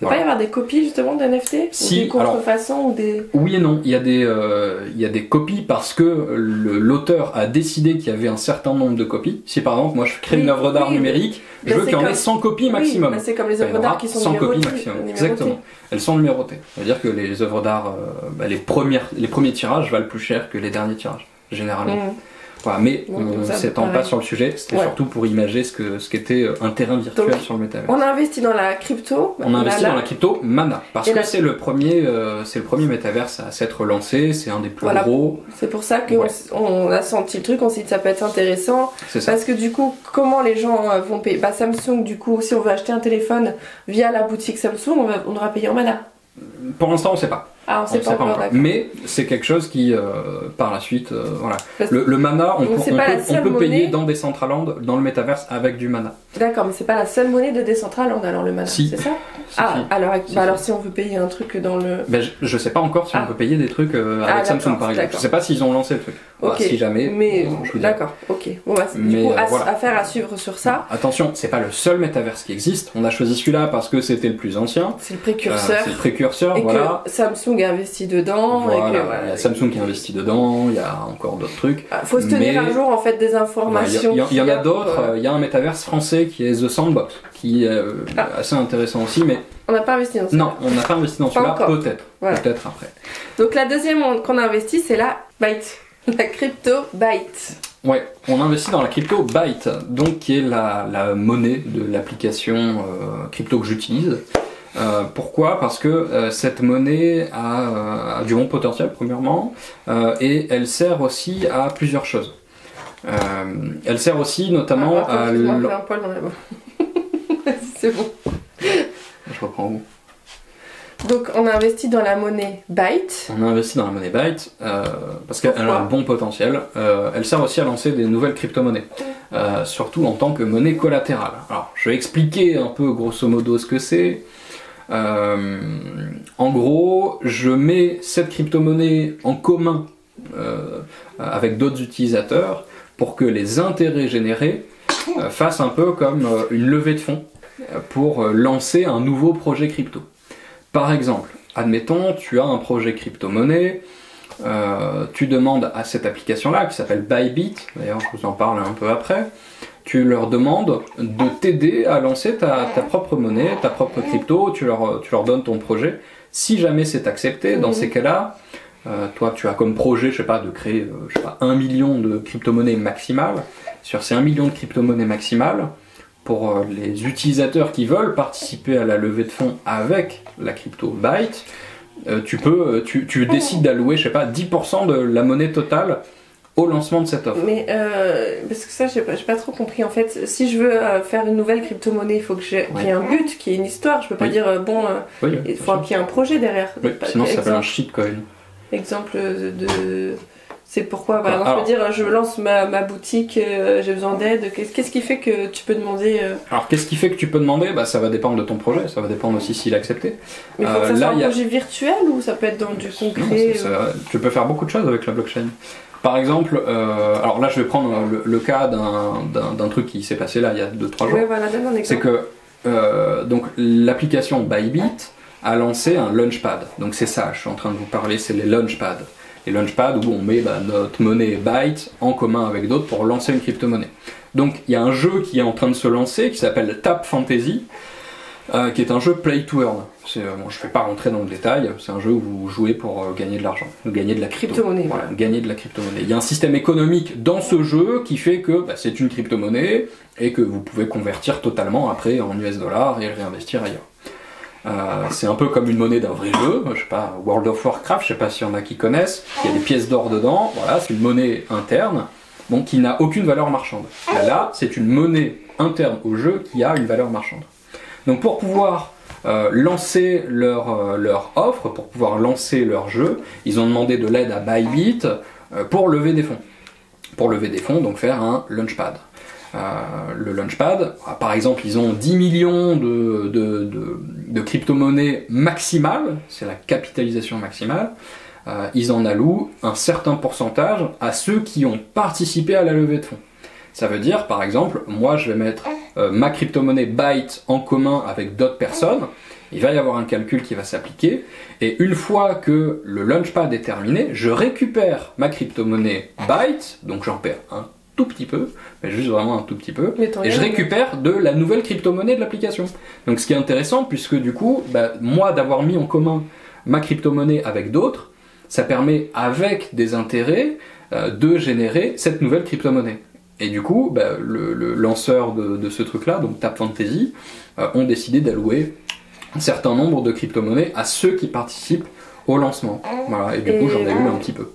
Il ne peut pas y avoir des copies justement d'NFT si, ou des contrefaçons ou des... Oui et non, il y a des copies parce que l'auteur a décidé qu'il y avait un certain nombre de copies. Si par exemple moi je crée une œuvre d'art numérique, je veux qu'il y en ait 100 copies maximum. C'est comme les œuvres d'art qui sont 100 copies maximum. Exactement. Elles sont numérotées. C'est-à-dire que les œuvres d'art, les premiers tirages valent plus cher que les derniers tirages, généralement. Voilà, mais on s'étend pas sur le sujet, c'était surtout pour imager ce qu'était un terrain virtuel sur le métavers. On a investi dans la crypto. On a investi dans la crypto Mana, parce que c'est le premier métaverse à s'être lancé, c'est un des plus gros. C'est pour ça qu'on a senti le truc, on s'est dit que ça peut être intéressant. Parce que du coup, comment les gens vont payer? Samsung, du coup, si on veut acheter un téléphone via la boutique Samsung, on aura payé en Mana. Pour l'instant, on ne sait pas. Ah, on sait pas encore. Mais c'est quelque chose qui, par la suite, voilà. Le Mana, on peut payer dans Decentraland, dans le Metaverse, avec du Mana. D'accord, mais c'est pas la seule monnaie de Decentraland, alors le Mana, c'est ça? Alors si on veut payer un truc dans le... je sais pas encore si on peut payer des trucs avec Samsung, par exemple. Je sais pas s'ils ont lancé le truc. Voilà, si jamais. Mais d'accord, ok. Bon, du coup, affaire à suivre sur ça. Attention, c'est pas le seul Metaverse qui existe. On a choisi celui-là parce que c'était le plus ancien. C'est le précurseur. Et voilà. Que Samsung a investi dedans. Voilà, il y a Samsung qui a investi dedans, il y a encore d'autres trucs. Faut se tenir un jour en fait des informations. Il y en a d'autres, il y a un métaverse français qui est The Sandbox, qui est assez intéressant aussi, mais... On n'a pas investi dans celui-là. Non, on n'a pas investi dans celui-là, peut-être. Voilà. Peut-être après. Donc la deuxième qu'on a investi, c'est la Byte. La crypto Byte. Ouais, on a investi dans la crypto Byte, donc qui est la monnaie de l'application crypto que j'utilise. Pourquoi? Parce que cette monnaie a du bon potentiel, premièrement, et elle sert aussi à plusieurs choses. Elle sert aussi notamment à... un poil dans la main. C'est bon. Je reprends où? Donc on a investi dans la monnaie Byte. On a investi dans la monnaie Byte parce qu'elle a un bon potentiel. Elle sert aussi à lancer des nouvelles crypto-monnaies, surtout en tant que monnaie collatérale. Alors je vais expliquer un peu grosso modo ce que c'est. En gros, je mets cette crypto-monnaie en commun avec d'autres utilisateurs pour que les intérêts générés fassent un peu comme une levée de fonds pour lancer un nouveau projet crypto. Par exemple, admettons, tu as un projet crypto-monnaie, tu demandes à cette application-là, qui s'appelle Bybit, d'ailleurs je vous en parle un peu après, tu leur demandes de t'aider à lancer ta propre monnaie, ta propre crypto, tu leur donnes ton projet. Si jamais c'est accepté, dans ces cas-là, toi tu as comme projet, je sais pas, de créer 1 million de crypto-monnaies maximales. Sur ces 1 million de crypto-monnaies maximales, pour les utilisateurs qui veulent participer à la levée de fonds avec la crypto Byte, tu décides d'allouer, je sais pas, 10% de la monnaie totale au lancement de cette offre. Mais parce que ça, j'ai pas trop compris. En fait, si je veux faire une nouvelle crypto-monnaie, il faut qu'il y ait un but, qu'il y ait une histoire. Je peux pas dire, il faut qu'il y ait un projet derrière. Oui, sinon ça s'appelle un shitcoin. Exemple de... C'est pourquoi, par exemple, je peux dire, je lance ma boutique, j'ai besoin d'aide. Qu'est-ce qui fait que tu peux demander Alors, qu'est-ce qui fait que tu peux demander? Ça va dépendre de ton projet, ça va dépendre aussi s'il est accepté. Mais il faut que ça soit un projet virtuel ou ça peut être dans du concret? Tu peux faire beaucoup de choses avec la blockchain. Par exemple, alors là je vais prendre le cas d'un truc qui s'est passé là il y a 2-3 jours. Ouais, voilà, donne un exemple. C'est que donc, l'application Bybit a lancé un Launchpad. Donc c'est ça, je suis en train de vous parler, c'est les Launchpads. Les Launchpads où on met notre monnaie Byte en commun avec d'autres pour lancer une crypto-monnaie. Donc il y a un jeu qui est en train de se lancer qui s'appelle Tap Fantasy, qui est un jeu play to earn. Je ne vais pas rentrer dans le détail, c'est un jeu où vous jouez pour gagner de l'argent, gagner de la crypto-monnaie. Voilà, gagner de la crypto-monnaie. Il y a un système économique dans ce jeu qui fait que c'est une crypto-monnaie et que vous pouvez convertir totalement après en US dollars et le réinvestir ailleurs. C'est un peu comme une monnaie d'un vrai jeu, je sais pas, World of Warcraft, je sais pas s'il y en a qui connaissent, il y a des pièces d'or dedans, voilà, c'est une monnaie interne, donc qui n'a aucune valeur marchande. Là, c'est une monnaie interne au jeu qui a une valeur marchande. Donc pour pouvoir lancer leur offre, pour pouvoir lancer leur jeu, ils ont demandé de l'aide à Bybit pour lever des fonds. Pour lever des fonds, donc faire un Launchpad. Le Launchpad, par exemple, ils ont 10 millions de crypto-monnaies maximales, c'est la capitalisation maximale, ils en allouent un certain pourcentage à ceux qui ont participé à la levée de fonds. Ça veut dire, par exemple, moi je vais mettre ma crypto-monnaie Byte en commun avec d'autres personnes, il va y avoir un calcul qui va s'appliquer, et une fois que le Launchpad est terminé, je récupère ma crypto-monnaie Byte, donc j'en perds un tout petit peu, mais juste vraiment un tout petit peu, et je récupère de la nouvelle crypto-monnaie de l'application. Donc ce qui est intéressant, puisque du coup, moi d'avoir mis en commun ma crypto-monnaie avec d'autres, ça permet avec des intérêts de générer cette nouvelle crypto-monnaie. Et du coup, le lanceur de ce truc-là, donc Tap Fantasy, ont décidé d'allouer un certain nombre de crypto-monnaies à ceux qui participent au lancement. Voilà, et du coup, j'en ai eu un petit peu.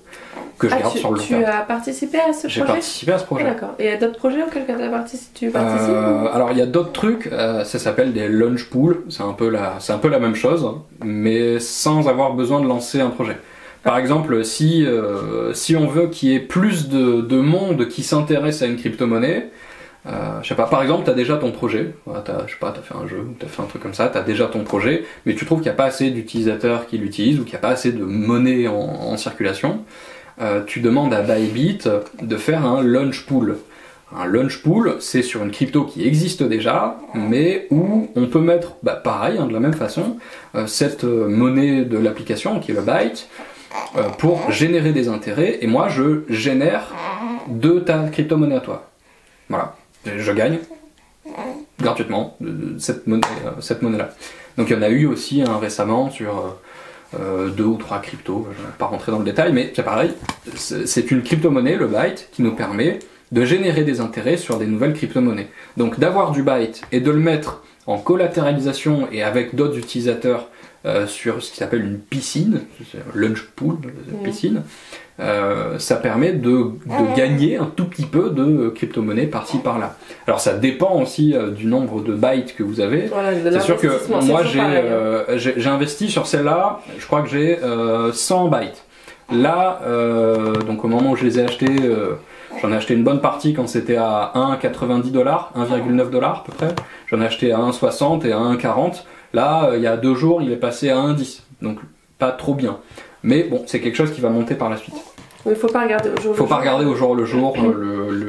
Que je garde sur le long terme. Tu as participé à ce projet? J'ai participé à ce projet. D'accord. Et il y a d'autres projets auxquels tu participes? Alors il y a d'autres trucs, ça s'appelle des launch pools, c'est un peu la même chose, mais sans avoir besoin de lancer un projet. Par exemple, si on veut qu'il y ait plus de monde qui s'intéresse à une crypto-monnaie, je sais pas, par exemple, tu as déjà ton projet, t'as fait un jeu, t'as fait un truc comme ça, tu as déjà ton projet, mais tu trouves qu'il n'y a pas assez d'utilisateurs qui l'utilisent ou qu'il n'y a pas assez de monnaie en circulation. Tu demandes à Bybit de faire un launch pool. Un launch pool, c'est sur une crypto qui existe déjà, mais où on peut mettre, pareil, de la même façon, cette monnaie de l'application, qui est le Byte, pour générer des intérêts, et moi je génère de ta crypto-monnaie à toi. Voilà, je gagne gratuitement cette monnaie-là. Donc il y en a eu aussi récemment sur 2 ou 3 cryptos, je ne vais pas rentrer dans le détail, mais c'est pareil, c'est une crypto-monnaie, le Byte, qui nous permet de générer des intérêts sur des nouvelles crypto-monnaies. Donc d'avoir du Byte et de le mettre en collatéralisation et avec d'autres utilisateurs sur ce qui s'appelle une piscine, launch pool, piscine, ça permet de gagner un tout petit peu de crypto-monnaie par-ci par-là. Alors ça dépend aussi du nombre de bytes que vous avez. Voilà, c'est sûr que moi j'ai investi sur celle-là, je crois que j'ai 100 bytes. Là, donc au moment où je les ai achetés, j'en ai acheté une bonne partie quand c'était à 1,90$, 1,9$ à peu près. J'en ai acheté à 1,60 et à 1,40. Là, il y a 2 jours, il est passé à 1,10. Donc pas trop bien. Mais bon, c'est quelque chose qui va monter par la suite. Il ne faut pas regarder au jour le jour. Faut pas regarder au jour le jour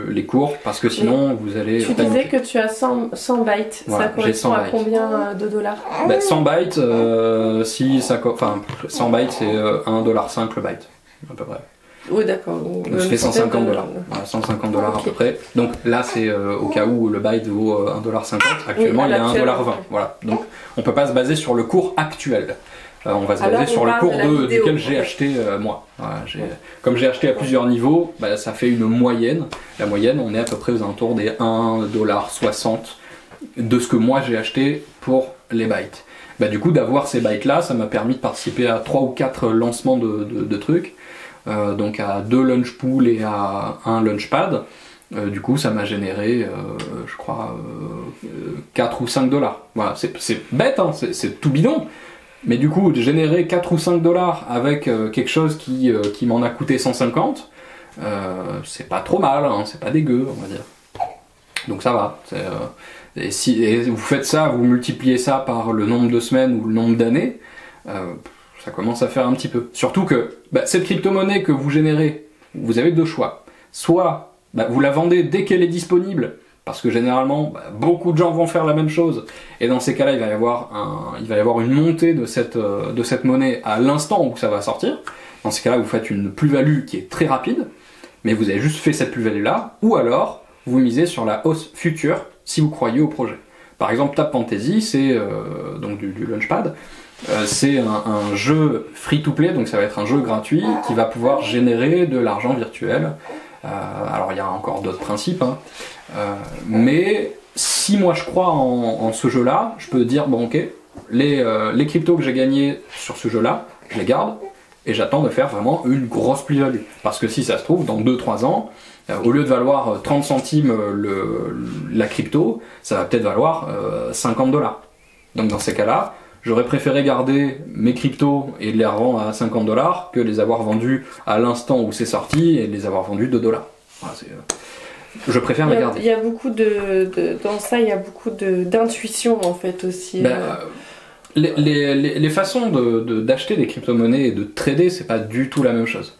les cours, parce que sinon vous allez... Tu disais que tu as 100 bytes, voilà, ça correspond à combien de dollars? 100 bytes, 100 bytes c'est 1,5$ le byte, à peu près. Oui, d'accord. Donc ça fait 150$. Voilà, 150$ okay. À peu près. Donc là c'est au cas où le byte vaut 1,50$, actuellement il est à 1,20$. Voilà. Donc on peut pas se baser sur le cours actuel. On va se baser sur le cours duquel j'ai acheté moi. Voilà, comme j'ai acheté à plusieurs niveaux, ça fait une moyenne. La moyenne, on est à peu près aux alentours des 1,60$ de ce que moi j'ai acheté pour les bytes. Bah, du coup, d'avoir ces bytes-là, ça m'a permis de participer à 3 ou 4 lancements de trucs, donc à 2 Lunchpool et à 1 Lunchpad. Du coup, ça m'a généré, je crois, 4 ou 5 dollars. Voilà, c'est bête, hein, c'est tout bidon. Mais du coup, de générer 4 ou 5 dollars avec quelque chose qui m'en a coûté 150, c'est pas trop mal, hein, c'est pas dégueu, on va dire. Donc ça va. Et vous faites ça, vous multipliez ça par le nombre de semaines ou le nombre d'années, ça commence à faire un petit peu. Surtout que cette crypto-monnaie que vous générez, vous avez 2 choix. Soit vous la vendez dès qu'elle est disponible, parce que généralement beaucoup de gens vont faire la même chose, et dans ces cas-là il va y avoir une montée de cette monnaie à l'instant où ça va sortir. Dans ces cas-là vous faites une plus-value qui est très rapide, mais vous avez juste fait cette plus-value-là, ou alors vous misez sur la hausse future si vous croyez au projet. Par exemple, Tap Fantasy, c'est donc du Launchpad, c'est un jeu free-to-play, donc ça va être un jeu gratuit qui va pouvoir générer de l'argent virtuel. Alors il y a encore d'autres principes, hein. Mais si moi je crois en ce jeu-là, je peux dire bon ok, les cryptos que j'ai gagnés sur ce jeu-là, je les garde et j'attends de faire vraiment une grosse plus-value. Parce que si ça se trouve, dans 2-3 ans, au lieu de valoir 30 centimes la crypto, ça va peut-être valoir 50 dollars. Donc dans ces cas-là, j'aurais préféré garder mes cryptos et les revendre à 50 dollars que les avoir vendus à l'instant où c'est sorti et les avoir vendus 2 dollars. Voilà, je préfère les garder. Il y a beaucoup dans ça, il y a beaucoup d'intuition en fait aussi. Les façons d'acheter des crypto-monnaies et de trader, c'est pas du tout la même chose.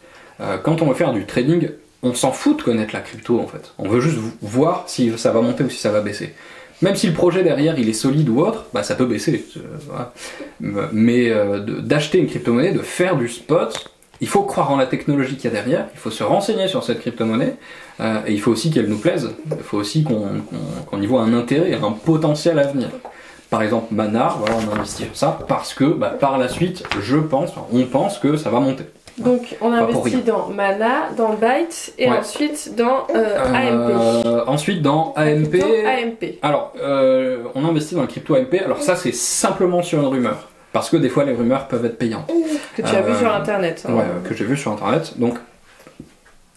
Quand on veut faire du trading, on s'en fout de connaître la crypto en fait. On veut juste voir si ça va monter ou si ça va baisser. Même si le projet derrière il est solide ou autre, ça peut baisser. Voilà. Mais d'acheter une crypto-monnaie, de faire du spot, il faut croire en la technologie qu'il y a derrière, il faut se renseigner sur cette crypto-monnaie, et il faut aussi qu'elle nous plaise, il faut aussi qu'on y voit un intérêt, un potentiel à venir. Par exemple, Manar, voilà, on investit sur ça parce que par la suite, on pense que ça va monter. Donc on investit dans Mana, dans Byte et ensuite dans AMP. Ensuite dans AMP. AMP. Alors, on investit dans le crypto AMP. Alors ça c'est simplement sur une rumeur. Parce que des fois les rumeurs peuvent être payantes. Que tu as vu sur internet. Ouais, que j'ai vu sur internet. Donc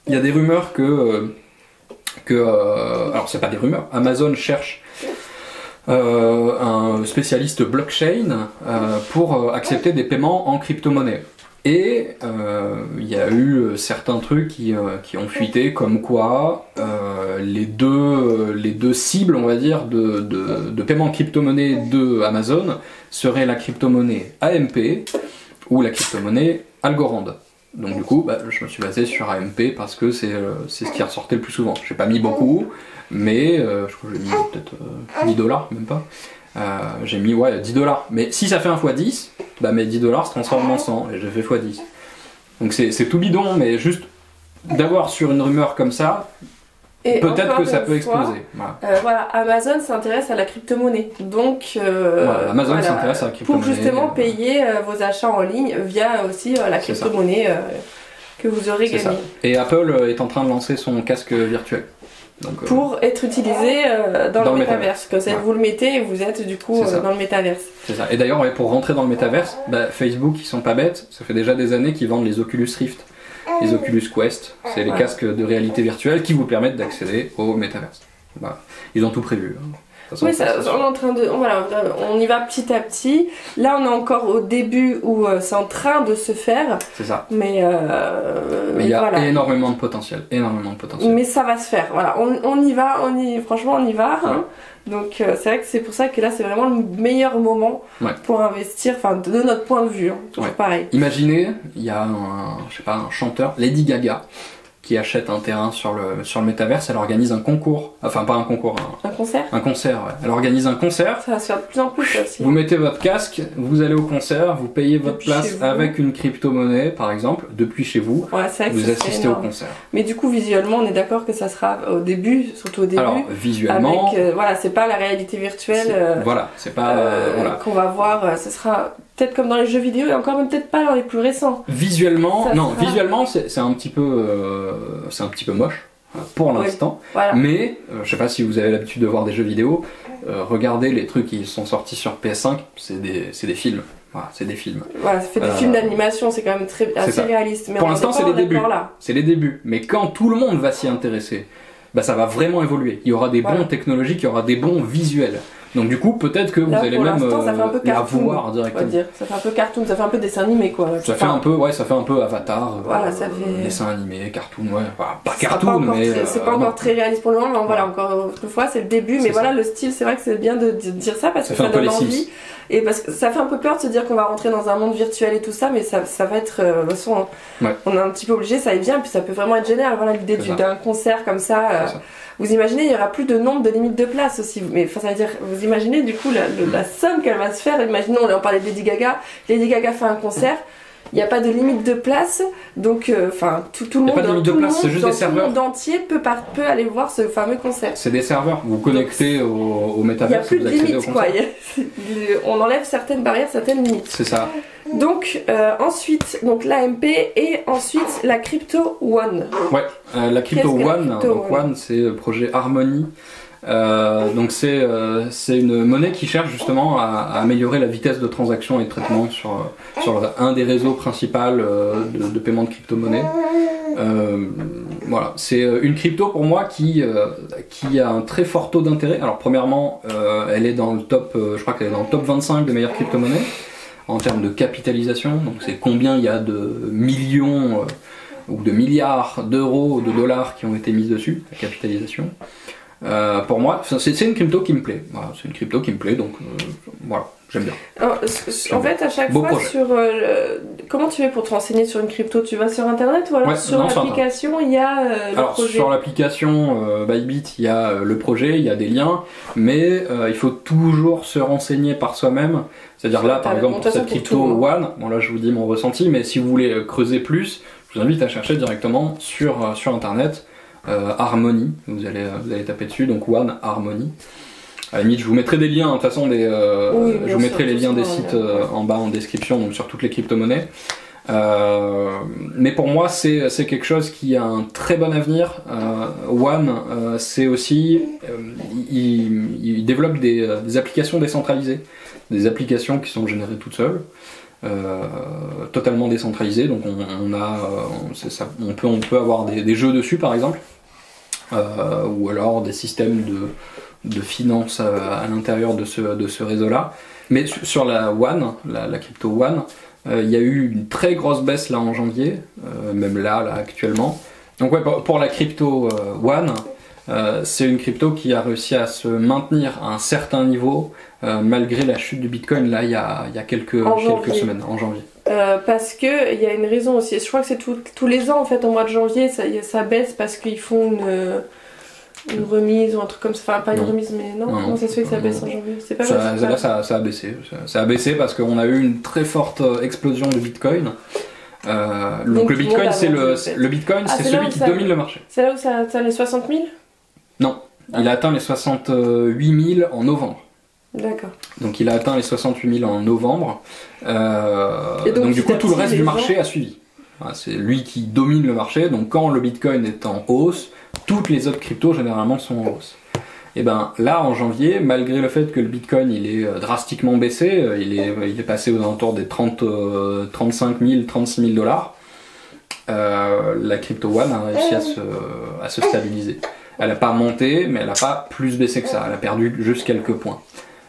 il y a des rumeurs alors c'est pas des rumeurs. Amazon cherche un spécialiste blockchain pour accepter des paiements en crypto-monnaie. Et il y a eu certains trucs qui ont fuité, comme quoi les deux cibles, on va dire, de paiement crypto-monnaie de Amazon seraient la crypto-monnaie AMP ou la crypto-monnaie Algorand. Donc du coup, je me suis basé sur AMP parce que c'est ce qui ressortait le plus souvent. J'ai pas mis beaucoup, mais je crois que j'ai mis peut-être 10 dollars, même pas. J'ai mis 10 dollars. Mais si ça fait un x10, mes 10 dollars se transforment en 100 et j'ai fait x10. Donc c'est tout bidon, mais juste d'avoir sur une rumeur comme ça, et peut-être que ça peut exploser. Voilà. Amazon s'intéresse à la crypto-monnaie. Donc, Amazon s'intéresse à la crypto-monnaie. Pour justement payer vos achats en ligne via aussi la crypto-monnaie que vous aurez gagnée. Et Apple est en train de lancer son casque virtuel. Donc, pour être utilisé dans le métaverse. Comme ça, vous le mettez et vous êtes du coup dans le métaverse. C'est ça. Et d'ailleurs, pour rentrer dans le métaverse, Facebook, ils sont pas bêtes. Ça fait déjà des années qu'ils vendent les Oculus Rift, les Oculus Quest. C'est les casques de réalité virtuelle qui vous permettent d'accéder au métaverse. Ils ont tout prévu. Oui, on est en train de, on y va petit à petit. Là, on est encore au début où c'est en train de se faire. C'est ça. Mais il y a énormément de potentiel, Mais ça va se faire. Voilà, on y va, franchement, on y va. Hein. Donc c'est vrai que c'est pour ça que là, c'est vraiment le meilleur moment pour investir. Enfin, de notre point de vue, toujours pareil. Imaginez, il y a un chanteur, Lady Gaga, qui achète un terrain sur le métaverse, elle organise un concours, enfin pas un concours, un concert. Un concert, Elle organise un concert. Ça va se faire de plus en plus aussi. Vous mettez votre casque, vous allez au concert, vous payez votre place avec une crypto-monnaie par exemple, depuis chez vous, vous assistez au concert. Mais du coup visuellement on est d'accord que ça sera au début, surtout au début. Alors visuellement, avec, c'est pas la réalité virtuelle. C'est pas qu'on va voir, ce sera peut-être comme dans les jeux vidéo et encore même peut-être pas dans les plus récents. Visuellement, visuellement c'est un petit peu moche. pour l'instant. Voilà. Mais, je sais pas si vous avez l'habitude de voir des jeux vidéo, regardez les trucs qui sont sortis sur PS5, c'est des films. Voilà, c'est des films. Voilà, ça fait des films d'animation, c'est quand même assez réaliste. Mais pour l'instant, c'est les débuts. Là. C'est les débuts. Mais quand tout le monde va s'y intéresser, bah, ça va vraiment évoluer. Il y aura des bons technologiques, il y aura des bons visuels. Donc du coup, peut-être que vous allez même la voir directement. Ça fait un peu cartoon, ça fait un peu dessin animé quoi. Ça fait un peu Avatar. Voilà, ça fait dessin animé, cartoon, ouais. Enfin, pas cartoon, mais c'est pas encore très réaliste pour le moment. Mais voilà, encore une fois, c'est le début. Mais voilà, le style, c'est vrai que c'est bien de dire ça parce que ça donne envie. Et parce que ça fait un peu peur de se dire qu'on va rentrer dans un monde virtuel et tout ça, mais ça va être. De toute façon, on est un petit peu obligé, ça y vient, puis ça peut vraiment être génial. Voilà, l'idée d'un concert comme ça. Vous imaginez, il y aura plus de nombre de limites de place aussi. Mais ça veut dire, vous imaginez du coup la somme qu'elle va se faire. Imaginons, on parlait de Lady Gaga. Lady Gaga fait un concert. Il n'y a pas de limite de place, donc tout le monde, le monde entier peut aller voir ce fameux concert. C'est des serveurs, vous connectez au métavers. Il n'y a plus de limites, quoi. On enlève certaines barrières, certaines limites. C'est ça. Donc ensuite, l'AMP et ensuite la Crypto One. Ouais, la Crypto One. Donc One, c'est le projet Harmony. Donc c'est une monnaie qui cherche justement à améliorer la vitesse de transaction et de traitement sur un des réseaux principaux de paiement de crypto-monnaie. Voilà, c'est une crypto pour moi qui a un très fort taux d'intérêt. Alors premièrement, elle est dans le top, je crois qu'elle est dans le top 25 des meilleures crypto-monnaies en termes de capitalisation. Donc c'est combien il y a de millions ou de milliards d'euros ou de dollars qui ont été mis dessus, la capitalisation. Pour moi, c'est une crypto qui me plaît. Voilà, c'est une crypto qui me plaît, donc voilà, j'aime bien. Alors, en fait, à chaque fois, comment tu fais pour te renseigner sur une crypto? Tu vas sur internet ou alors sur l'application il y a le projet? Sur l'application Bybit, il y a le projet, il y a des liens, mais il faut toujours se renseigner par soi-même. C'est-à-dire là, par exemple, pour cette crypto One, bon là je vous dis mon ressenti, mais si vous voulez creuser plus, je vous invite à chercher directement sur internet. Harmony, vous allez taper dessus, donc One Harmony. À la limite, je vous mettrai des liens, de toute façon, je vous mettrai les liens des sites en bas en description, donc sur toutes les crypto-monnaies. Mais pour moi, c'est quelque chose qui a un très bon avenir. One, c'est aussi, il développe des applications décentralisées, des applications qui sont générées toutes seules. Totalement décentralisées, donc on peut avoir des jeux dessus par exemple, ou alors des systèmes de finance à l'intérieur de ce réseau-là. Mais sur la One, la crypto One, il y a eu une très grosse baisse là en janvier, même là actuellement. Donc ouais, pour la crypto One, c'est une crypto qui a réussi à se maintenir à un certain niveau malgré la chute du Bitcoin là il y a quelques semaines, en janvier. Parce que il y a une raison aussi. Je crois que c'est tous les ans en fait au mois de janvier ça baisse parce qu'ils font une remise ou un truc comme ça. Enfin pas une remise mais non, ça se fait que ça baisse en janvier. C'est pas là ça a baissé. Ça a baissé parce qu'on a eu une très forte explosion de Bitcoin. Donc le Bitcoin le Bitcoin c'est celui qui domine le marché. C'est là où ça atteint les 60 000 ? Non, il a atteint les 68 000 en novembre. D'accord. Donc il a atteint les 68 000 en novembre. Donc du coup tout le reste du marché a suivi. Voilà, c'est lui qui domine le marché. Donc quand le Bitcoin est en hausse, toutes les autres cryptos généralement sont en hausse. Et ben là en janvier, malgré le fait que le Bitcoin il est drastiquement baissé, il est passé aux alentours des 35 000, 36 000 dollars, la crypto One a réussi à se stabiliser. Elle n'a pas monté, mais elle n'a pas plus baissé que ça. Elle a perdu juste quelques points.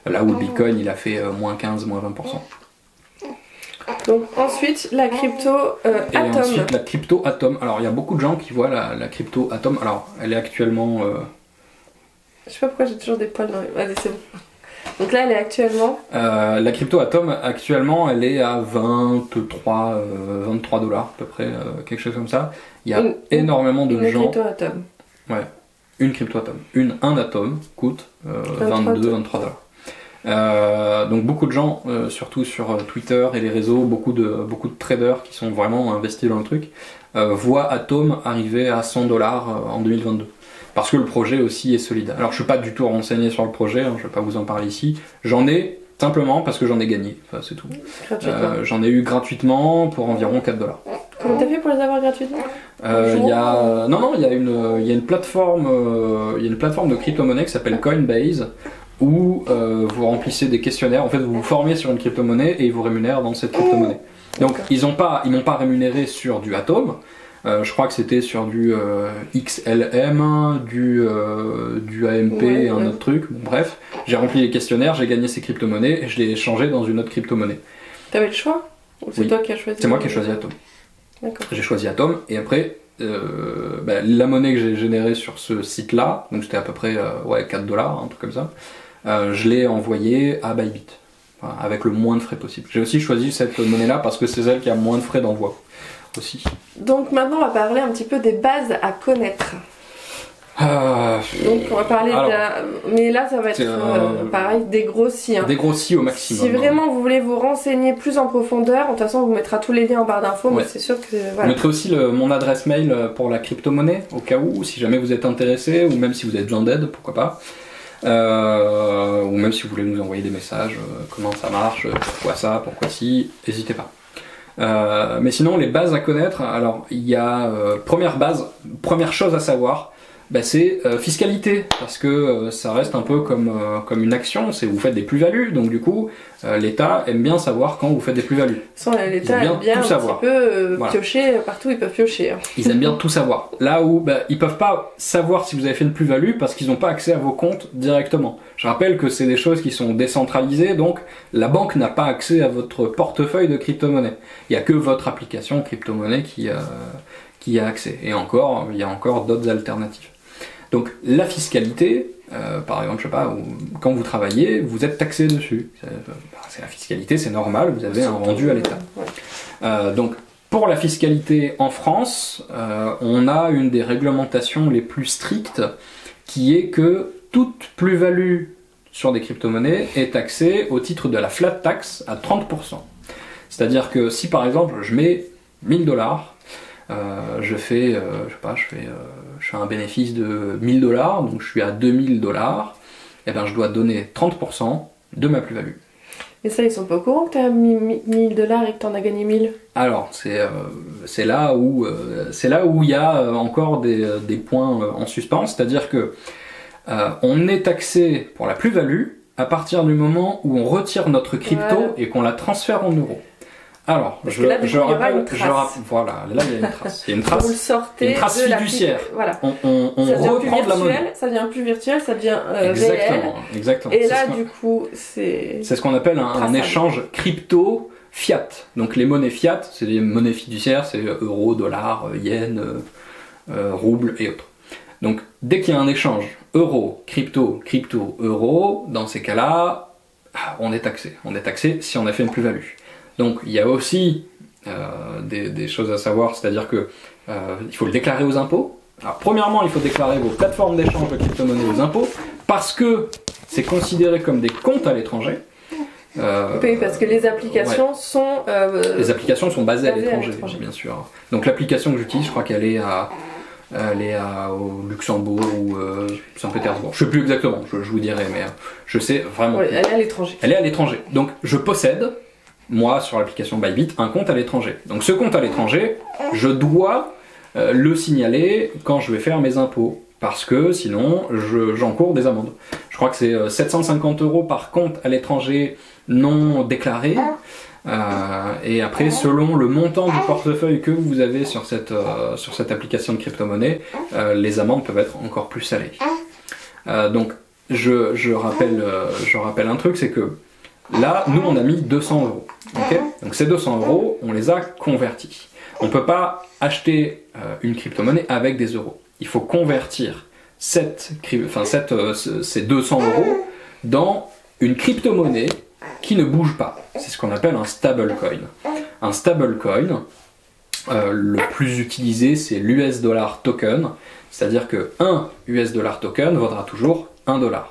Là où le Bitcoin, il a fait moins 15, moins 20%. Donc ensuite, la crypto Atom. Et ensuite, la crypto Atom. Alors, il y a beaucoup de gens qui voient la crypto Atom. Alors, elle est actuellement... Je sais pas pourquoi j'ai toujours des poils dans les... Allez, c'est bon. Donc là, elle est actuellement... la crypto Atom, actuellement, elle est à 23 $, à peu près, quelque chose comme ça. Il y a énormément de gens... Une crypto Atom. Ouais. Une crypto Atom. Un atome coûte 23 $. Donc beaucoup de gens, surtout sur Twitter et les réseaux, beaucoup de traders qui sont vraiment investis dans le truc, voient Atom arriver à 100 $ en 2022. Parce que le projet aussi est solide. Alors je suis pas du tout renseigné sur le projet, je vais pas vous en parler ici. J'en ai simplement parce que j'en ai gagné, enfin c'est tout. J'en ai eu gratuitement pour environ 4 $. Comment t'as fait pour les avoir gratuitement? Il y a une plateforme, de crypto-monnaie qui s'appelle Coinbase où vous remplissez des questionnaires. En fait, vous vous formez sur une crypto-monnaie et ils vous rémunèrent dans cette crypto-monnaie. Donc, ils m'ont pas rémunéré sur du Atom. Je crois que c'était sur du XLM, du AMP et un autre truc. Bon, bref, j'ai rempli les questionnaires, j'ai gagné ces crypto-monnaies et je l'ai échangé dans une autre crypto-monnaie. T'avais le choix? Ou c'est toi qui as choisi? C'est moi qui ai choisi Atom. D'accord. J'ai choisi Atom et après, la monnaie que j'ai générée sur ce site-là, donc c'était à peu près $4, un truc comme ça, je l'ai envoyée à Bybit, avec le moins de frais possible. J'ai aussi choisi cette monnaie-là parce que c'est celle qui a moins de frais d'envoi aussi. Donc maintenant on va parler un petit peu des bases à connaître. Donc on va parler mais là ça va être pareil, dégrossi. Dégrossi au maximum. Si vraiment vous voulez vous renseigner plus en profondeur, de toute façon on vous mettra tous les liens en barre d'infos, mais c'est sûr que voilà. Je mettrai aussi mon adresse mail pour la crypto-monnaie, au cas où, si jamais vous êtes intéressé, ou même si vous êtes besoin d'aide, pourquoi pas. Ou même si vous voulez nous envoyer des messages, comment ça marche, pourquoi ça, pourquoi si, n'hésitez pas. Mais sinon, les bases à connaître, alors il y a première chose à savoir, c'est fiscalité, parce que ça reste un peu comme une action, c'est vous faites des plus-values, donc du coup l'État aime bien savoir quand vous faites des plus-values. L'État aime bien tout savoir. Piocher partout, ils peuvent piocher. Hein. Ils aiment bien tout savoir. Là où ils peuvent pas savoir si vous avez fait une plus-value parce qu'ils n'ont pas accès à vos comptes directement. Je rappelle que c'est des choses qui sont décentralisées, donc la banque n'a pas accès à votre portefeuille de crypto-monnaie. Il n'y a que votre application crypto-monnaie qui a accès. Et encore, il y a encore d'autres alternatives. Donc la fiscalité, par exemple, je sais pas, quand vous travaillez, vous êtes taxé dessus. C'est la fiscalité, c'est normal, vous avez un rendu à l'État. Donc pour la fiscalité en France, on a une des réglementations les plus strictes qui est que toute plus-value sur des crypto-monnaies est taxée au titre de la flat tax à 30%. C'est-à-dire que si par exemple je mets $1000, je fais un bénéfice de $1000, donc je suis à $2000, et ben je dois donner 30% de ma plus-value. Et ça, ils sont pas au courant que tu as mis $1000 et que tu en as gagné 1000? Alors, c'est là où il y a encore des points en suspens, c'est-à-dire que on est taxé pour la plus-value à partir du moment où on retire notre crypto et qu'on la transfère en euros. Alors, là, il y a une trace. Voilà, là il y a une trace. Il y a une trace, vous le sortez, une trace fiduciaire. Voilà. On reprend de la monnaie. Ça devient plus virtuel, ça devient exactement. Et là, du coup, c'est ce qu'on appelle un échange crypto fiat. Donc les monnaies fiat, c'est des monnaies fiduciaires, c'est euro, dollar, yen, rouble et autres. Donc dès qu'il y a un échange euro, crypto, euro, dans ces cas-là, on est taxé. On est taxé si on a fait une plus-value. Donc il y a aussi des choses à savoir, c'est-à-dire que il faut le déclarer aux impôts. Alors premièrement, il faut déclarer vos plateformes d'échange de crypto-monnaies aux impôts, parce que c'est considéré comme des comptes à l'étranger. Oui, parce que les applications sont... les applications sont basées à l'étranger, bien sûr. Donc l'application que j'utilise, je crois qu'elle est au Luxembourg ou Saint-Pétersbourg. Je sais plus exactement, je vous dirai, mais je sais vraiment. Oui, elle est à l'étranger. Elle est à l'étranger. Donc je possède, moi sur l'application Bybit, un compte à l'étranger. Donc ce compte à l'étranger, je dois le signaler quand je vais faire mes impôts. Parce que sinon, j'encours des amendes. Je crois que c'est 750 € par compte à l'étranger non déclaré. Et après, selon le montant du portefeuille que vous avez sur cette application de crypto-monnaie, les amendes peuvent être encore plus salées. Donc, je rappelle un truc, c'est que là, nous, on a mis 200 €. Okay, donc ces 200 €, on les a convertis. On ne peut pas acheter une crypto-monnaie avec des euros. Il faut convertir ces 200 € dans une crypto-monnaie qui ne bouge pas. C'est ce qu'on appelle un stablecoin. Un stablecoin, le plus utilisé, c'est l'US dollar token, c'est-à-dire que 1 US dollar token vaudra toujours 1 $. Alors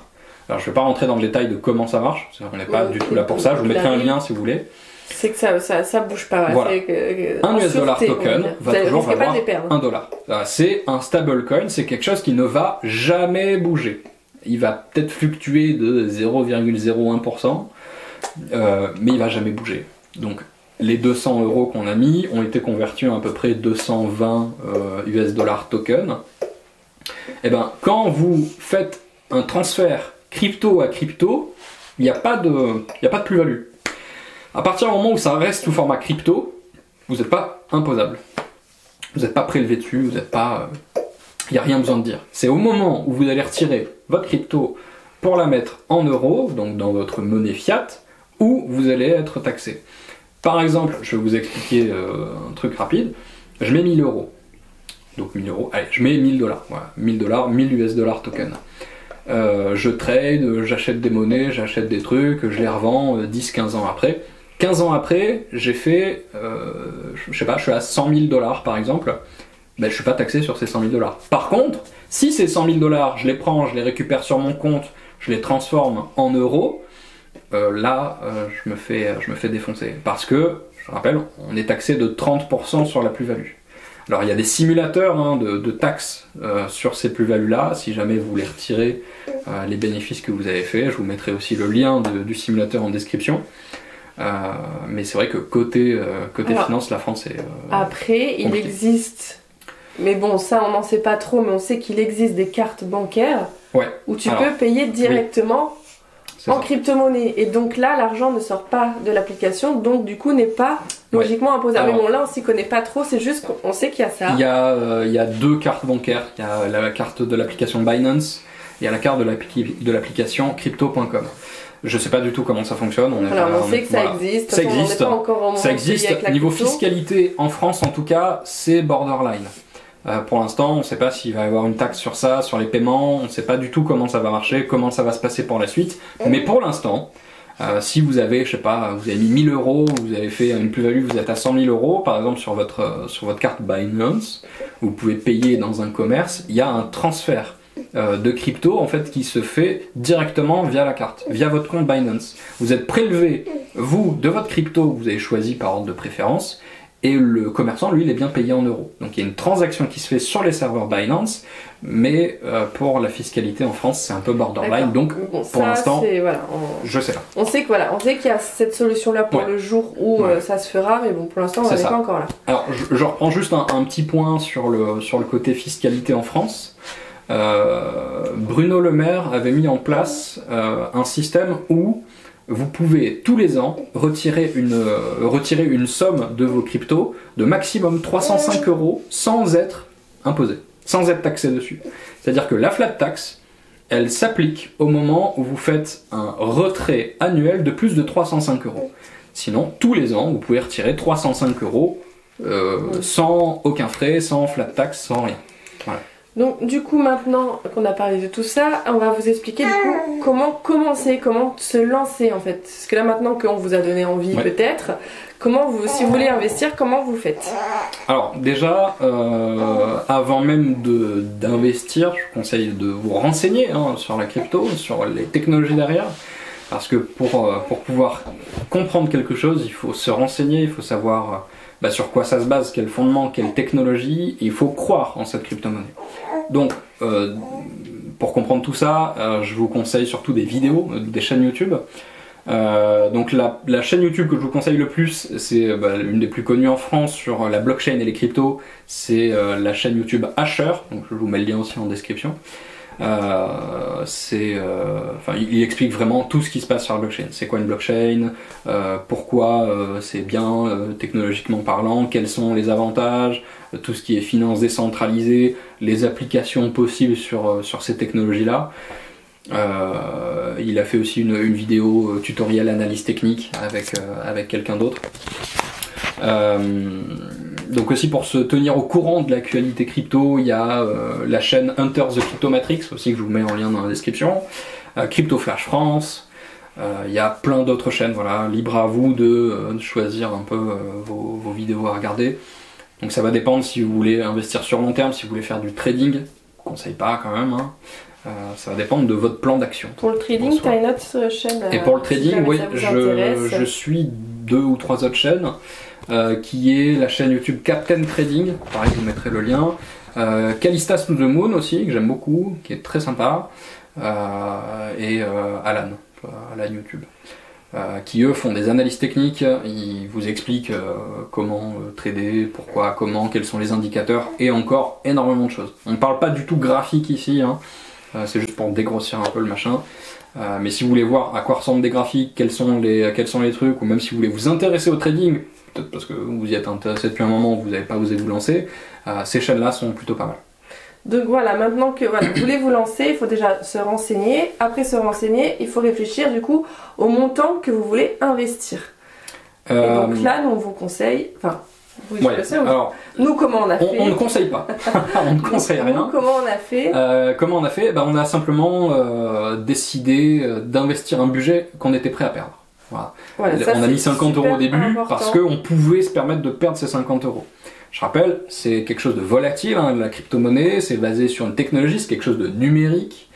je ne vais pas rentrer dans le détail de comment ça marche, on n'est pas du tout là pour ça, je vous mettrai un lien si vous voulez. C'est que ça bouge pas. Voilà. Un US dollar token va toujours valoir 1 $. C'est un stablecoin, c'est quelque chose qui ne va jamais bouger. Il va peut-être fluctuer de 0,01%, mais il va jamais bouger. Donc les 200 euros qu'on a mis ont été convertis à peu près 220 US dollars token. Et ben, quand vous faites un transfert crypto à crypto, il n'y a pas de plus-value. À partir du moment où ça reste sous format crypto, vous n'êtes pas imposable. Vous n'êtes pas prélevé dessus, vous n'êtes pas... Il n'y a rien besoin de dire. C'est au moment où vous allez retirer votre crypto pour la mettre en euros, donc dans votre monnaie fiat, où vous allez être taxé. Par exemple, je vais vous expliquer un truc rapide. Je mets 1000 euros. Donc 1000 euros, allez, je mets 1000 dollars. Voilà, 1000 dollars, 1000 US dollars token. Je trade, j'achète des monnaies, j'achète des trucs, je les revends 10-15 ans après. 15 ans après, j'ai fait, je sais pas, je suis à 100 000 dollars par exemple. Ben, je suis pas taxé sur ces 100 000 dollars. Par contre, si ces 100 000 dollars, je les prends, je les récupère sur mon compte, je les transforme en euros, là, je me fais défoncer. Parce que, je rappelle, on est taxé de 30% sur la plus-value. Alors, il y a des simulateurs de taxes sur ces plus-values-là. Si jamais vous voulez retirer les bénéfices que vous avez fait, je vous mettrai aussi le lien du simulateur en description. Mais c'est vrai que côté finance, la France est après, il existe... Mais bon, ça on n'en sait pas trop, mais on sait qu'il existe des cartes bancaires où tu peux payer directement en crypto-monnaie. Et donc là, l'argent ne sort pas de l'application, donc du coup n'est pas logiquement imposable. Mais bon, là on s'y connaît pas trop, c'est juste qu'on sait qu'il y a ça. Il y a deux cartes bancaires. Il y a la carte de l'application Binance et il y a la carte de l'application crypto.com. Je sais pas du tout comment ça fonctionne. On sait que ça existe. Ça existe. On n'est pas encore au moment ça existe. Niveau fiscalité, en France en tout cas, c'est borderline. Pour l'instant, on ne sait pas s'il va y avoir une taxe sur ça, sur les paiements, on ne sait pas du tout comment ça va marcher, comment ça va se passer pour la suite. Mais pour l'instant, si vous avez, je sais pas, vous avez mis 1000 euros, vous avez fait une plus-value, vous êtes à 100 000 euros, par exemple sur votre carte Binance, vous pouvez payer dans un commerce, il y a un transfert de crypto en fait qui se fait directement via la carte, via votre compte Binance. Vous êtes prélevé, vous, de votre crypto que vous avez choisi par ordre de préférence, et le commerçant, lui, il est bien payé en euros. Donc il y a une transaction qui se fait sur les serveurs Binance, mais pour la fiscalité en France, c'est un peu borderline. Donc pour l'instant, je sais pas. On sait qu'il y a cette solution-là pour le jour où ça se fera, mais bon, pour l'instant, on n'est pas encore là. Alors je reprends juste un petit point sur le côté fiscalité en France. Bruno Le Maire avait mis en place un système où vous pouvez tous les ans retirer une somme de vos cryptos de maximum 305 euros sans être imposé, sans être taxé dessus. C'est-à-dire que la flat tax, elle s'applique au moment où vous faites un retrait annuel de plus de 305 euros. Sinon, tous les ans, vous pouvez retirer 305 euros sans aucun frais, sans flat tax, sans rien. Voilà. Donc du coup maintenant qu'on a parlé de tout ça, on va vous expliquer du coup comment commencer, comment se lancer en fait. Parce que là maintenant qu'on vous a donné envie peut-être, si vous voulez investir, comment vous faites? Alors déjà, avant même d'investir, je conseille de vous renseigner sur la crypto, sur les technologies derrière. Parce que pour pouvoir comprendre quelque chose, il faut se renseigner, il faut savoir sur quoi ça se base, quel fondement, quelle technologie, et il faut croire en cette crypto-monnaie. Donc, pour comprendre tout ça, je vous conseille surtout des vidéos, des chaînes YouTube. Donc la chaîne YouTube que je vous conseille le plus, c'est l'une des plus connues en France sur la blockchain et les cryptos, c'est la chaîne YouTube Asher, donc je vous mets le lien aussi en description. Il explique vraiment tout ce qui se passe sur la blockchain. C'est quoi une blockchain, pourquoi c'est bien technologiquement parlant, quels sont les avantages, tout ce qui est finance décentralisée, les applications possibles sur ces technologies-là. Il a fait aussi une vidéo tutoriel analyse technique avec quelqu'un d'autre. Donc aussi pour se tenir au courant de l'actualité crypto, il y a la chaîne Hunter the Crypto Matrix aussi que je vous mets en lien dans la description, Crypto Flash France, il y a plein d'autres chaînes, voilà, libre à vous de choisir un peu vos vidéos à regarder. Donc ça va dépendre si vous voulez investir sur long terme, si vous voulez faire du trading, je ne conseille pas quand même, ça va dépendre de votre plan d'action. Pour le trading, tu as une autre chaîne? Et pour le trading, oui, je suis 2 ou 3 autres chaînes. Qui est la chaîne YouTube Captain Trading, pareil je vous mettrai le lien, Callistas to the Moon aussi, que j'aime beaucoup, qui est très sympa, et Alan YouTube. qui eux font des analyses techniques, ils vous expliquent comment trader, pourquoi, comment, quels sont les indicateurs, et encore énormément de choses. On ne parle pas du tout graphique ici, hein. C'est juste pour dégrossir un peu le machin. Mais si vous voulez voir à quoi ressemblent des graphiques, quels sont les trucs, ou même si vous voulez vous intéresser au trading, peut-être parce que vous y êtes intéressé depuis un moment, vous n'avez pas osé vous lancer, ces chaînes-là sont plutôt pas mal. Donc voilà, maintenant que vous voulez vous lancer, il faut déjà se renseigner. Après se renseigner, il faut réfléchir du coup au montant que vous voulez investir. Et donc là, nous on vous conseille, enfin, oui, je sais, nous comment on a fait. On ne conseille pas, on ne conseille rien. Comment on a fait Comment on a fait? On a simplement décidé d'investir un budget qu'on était prêt à perdre. Voilà, ça, on a mis 50 € au début parce qu'on pouvait se permettre de perdre ces 50 €. Je rappelle, c'est quelque chose de volatile, hein, la crypto-monnaie, c'est basé sur une technologie, c'est quelque chose de numérique,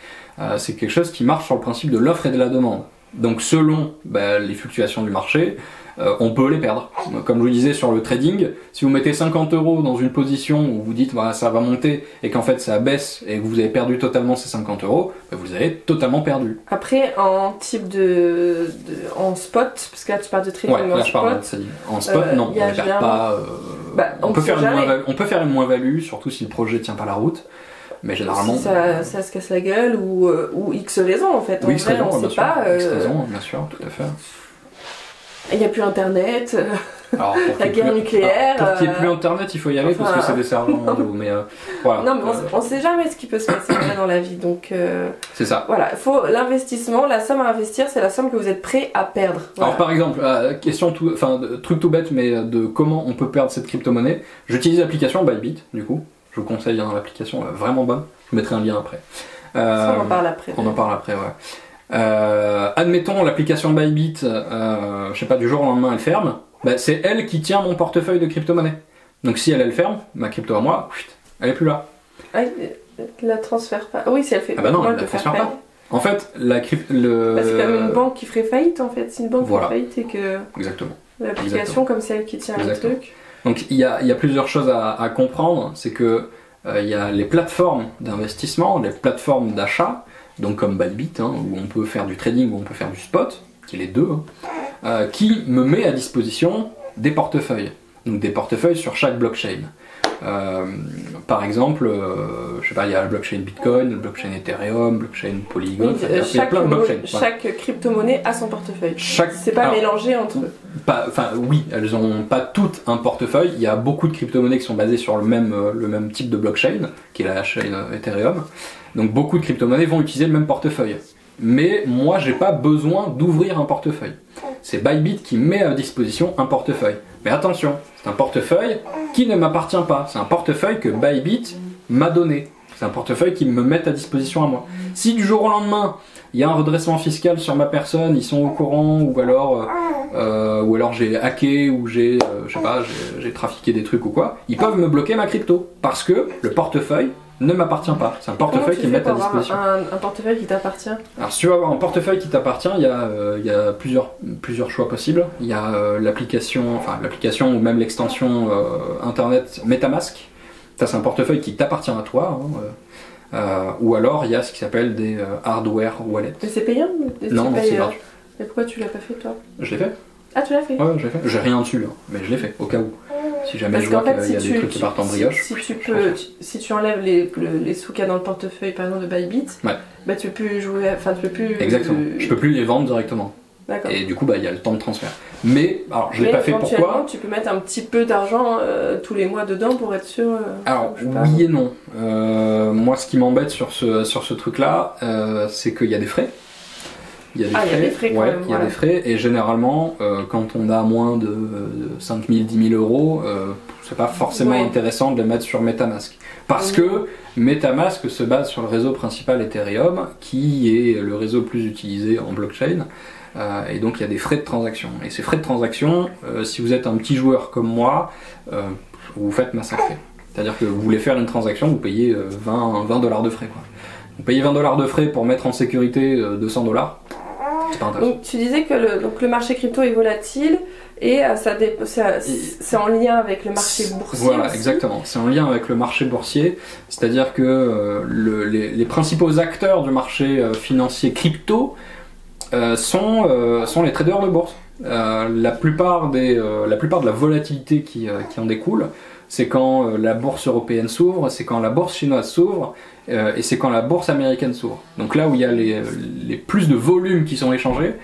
c'est quelque chose qui marche sur le principe de l'offre et de la demande. Donc selon les fluctuations du marché, on peut les perdre. Comme je vous disais sur le trading, si vous mettez 50 € dans une position où vous dites ça va monter et qu'en fait ça baisse et que vous avez perdu totalement ces 50 €, vous avez totalement perdu. Après, en type en spot, parce que là tu parles de trading là, je parle de trading. En spot, non, on ne perd pas. On peut faire une moins-value, surtout si le projet tient pas la route. Mais généralement. Si ça se casse la gueule ou X raison en fait. Oui, X raison, on bien sait sûr. pas. X raison, bien sûr, tout à fait. Il n'y a plus internet, la guerre nucléaire. Pour qu'il n'y ait plus internet, il faut y aller parce que c'est des serveurs mondiaux. Mais voilà. Non, mais on ne sait jamais ce qui peut se passer dans la vie. Donc, c'est ça. Voilà, l'investissement, la somme à investir, c'est la somme que vous êtes prêt à perdre. Voilà. Alors par exemple, truc tout bête, mais de comment on peut perdre cette crypto-monnaie, j'utilise l'application Bybit, du coup. Je vous conseille l'application vraiment bonne. Je mettrai un lien après. Ça, on en parle après. On en parle après, ouais. Admettons l'application Bybit, je sais pas, du jour au lendemain elle ferme, c'est elle qui tient mon portefeuille de crypto-monnaie. Donc si elle ferme, ma crypto à moi, elle est plus là. Ah, elle la transfère pas. Oui, si elle fait. Ah bah non, elle la transfère pas. En fait, c'est comme une banque qui ferait faillite en fait. Si une banque fait faillite et que. Exactement. L'application comme celle qui tient le truc. Donc il y a plusieurs choses à comprendre, c'est que il y a les plateformes d'investissement, les plateformes d'achat, donc comme Bybit, où on peut faire du trading, où on peut faire du spot, qui est les deux, qui me met à disposition des portefeuilles. Donc des portefeuilles sur chaque blockchain. Par exemple, je sais pas, il y a la blockchain Bitcoin, la blockchain Ethereum, blockchain Polygon, il y a plein de blockchains. Chaque crypto-monnaie a son portefeuille. C'est pas mélangé entre eux. Oui, elles ont pas toutes un portefeuille. Il y a beaucoup de crypto-monnaies qui sont basées sur le même type de blockchain, qui est la chaîne Ethereum. Donc beaucoup de crypto-monnaies vont utiliser le même portefeuille. Mais moi, j'ai pas besoin d'ouvrir un portefeuille. C'est Bybit qui met à disposition un portefeuille. Mais attention, c'est un portefeuille qui ne m'appartient pas. C'est un portefeuille que Bybit m'a donné. C'est un portefeuille qu'ils me mettent à disposition à moi. Si du jour au lendemain, il y a un redressement fiscal sur ma personne, ils sont au courant, ou alors j'ai hacké, ou j'ai trafiqué des trucs ou quoi, ils peuvent me bloquer ma crypto. Parce que le portefeuille ne m'appartient pas. C'est un portefeuille qu'ils mettent à disposition. Un portefeuille qui t'appartient. Alors si tu veux avoir un portefeuille qui t'appartient, il y a plusieurs choix possibles. Il y a l'application ou même l'extension internet MetaMask. Ça c'est un portefeuille qui t'appartient à toi. Ou alors il y a ce qui s'appelle des hardware wallets. Mais c'est payant? Non, c'est gratuit. Mais pourquoi tu l'as pas fait toi? Je l'ai fait. Ah, tu l'as fait? Ouais, je l'ai fait. J'ai rien dessus, mais je l'ai fait, au cas où. Si jamais je vois qu'il y a des trucs qui partent en brioche. Si tu enlèves les sous qu'il y a dans le portefeuille, par exemple de Bybit, tu peux plus jouer. Enfin, tu peux plus. Exactement. Je peux plus les vendre directement. D'accord. Et du coup, il y a le temps de transfert. Mais, alors, je l'ai pas fait pourquoi? Tu peux mettre un petit peu d'argent tous les mois dedans pour être sûr. Alors, oui et non. Moi, ce qui m'embête sur ce truc-là, c'est qu'il y a des frais. Il y a des frais, il y a des frais, et généralement, quand on a moins de 5 000, 10 000 euros, c'est pas forcément intéressant de les mettre sur MetaMask. Parce que MetaMask se base sur le réseau principal Ethereum, qui est le réseau le plus utilisé en blockchain, et donc il y a des frais de transaction. Et ces frais de transaction, si vous êtes un petit joueur comme moi, vous vous faites massacrer. C'est-à-dire que vous voulez faire une transaction, vous payez 20 $ de frais, quoi. Vous payez 20 $ de frais pour mettre en sécurité 200 $. C'est pas intéressant. Donc tu disais que le marché crypto est volatile et c'est en lien avec le marché boursier. Voilà, aussi. Exactement. C'est en lien avec le marché boursier. C'est-à-dire que les principaux acteurs du marché financier crypto sont les traders de bourse. La plupart de la volatilité qui en découle, c'est quand la bourse européenne s'ouvre, c'est quand la bourse chinoise s'ouvre, et c'est quand la bourse américaine s'ouvre. Donc là où il y a les plus de volumes qui sont échangés,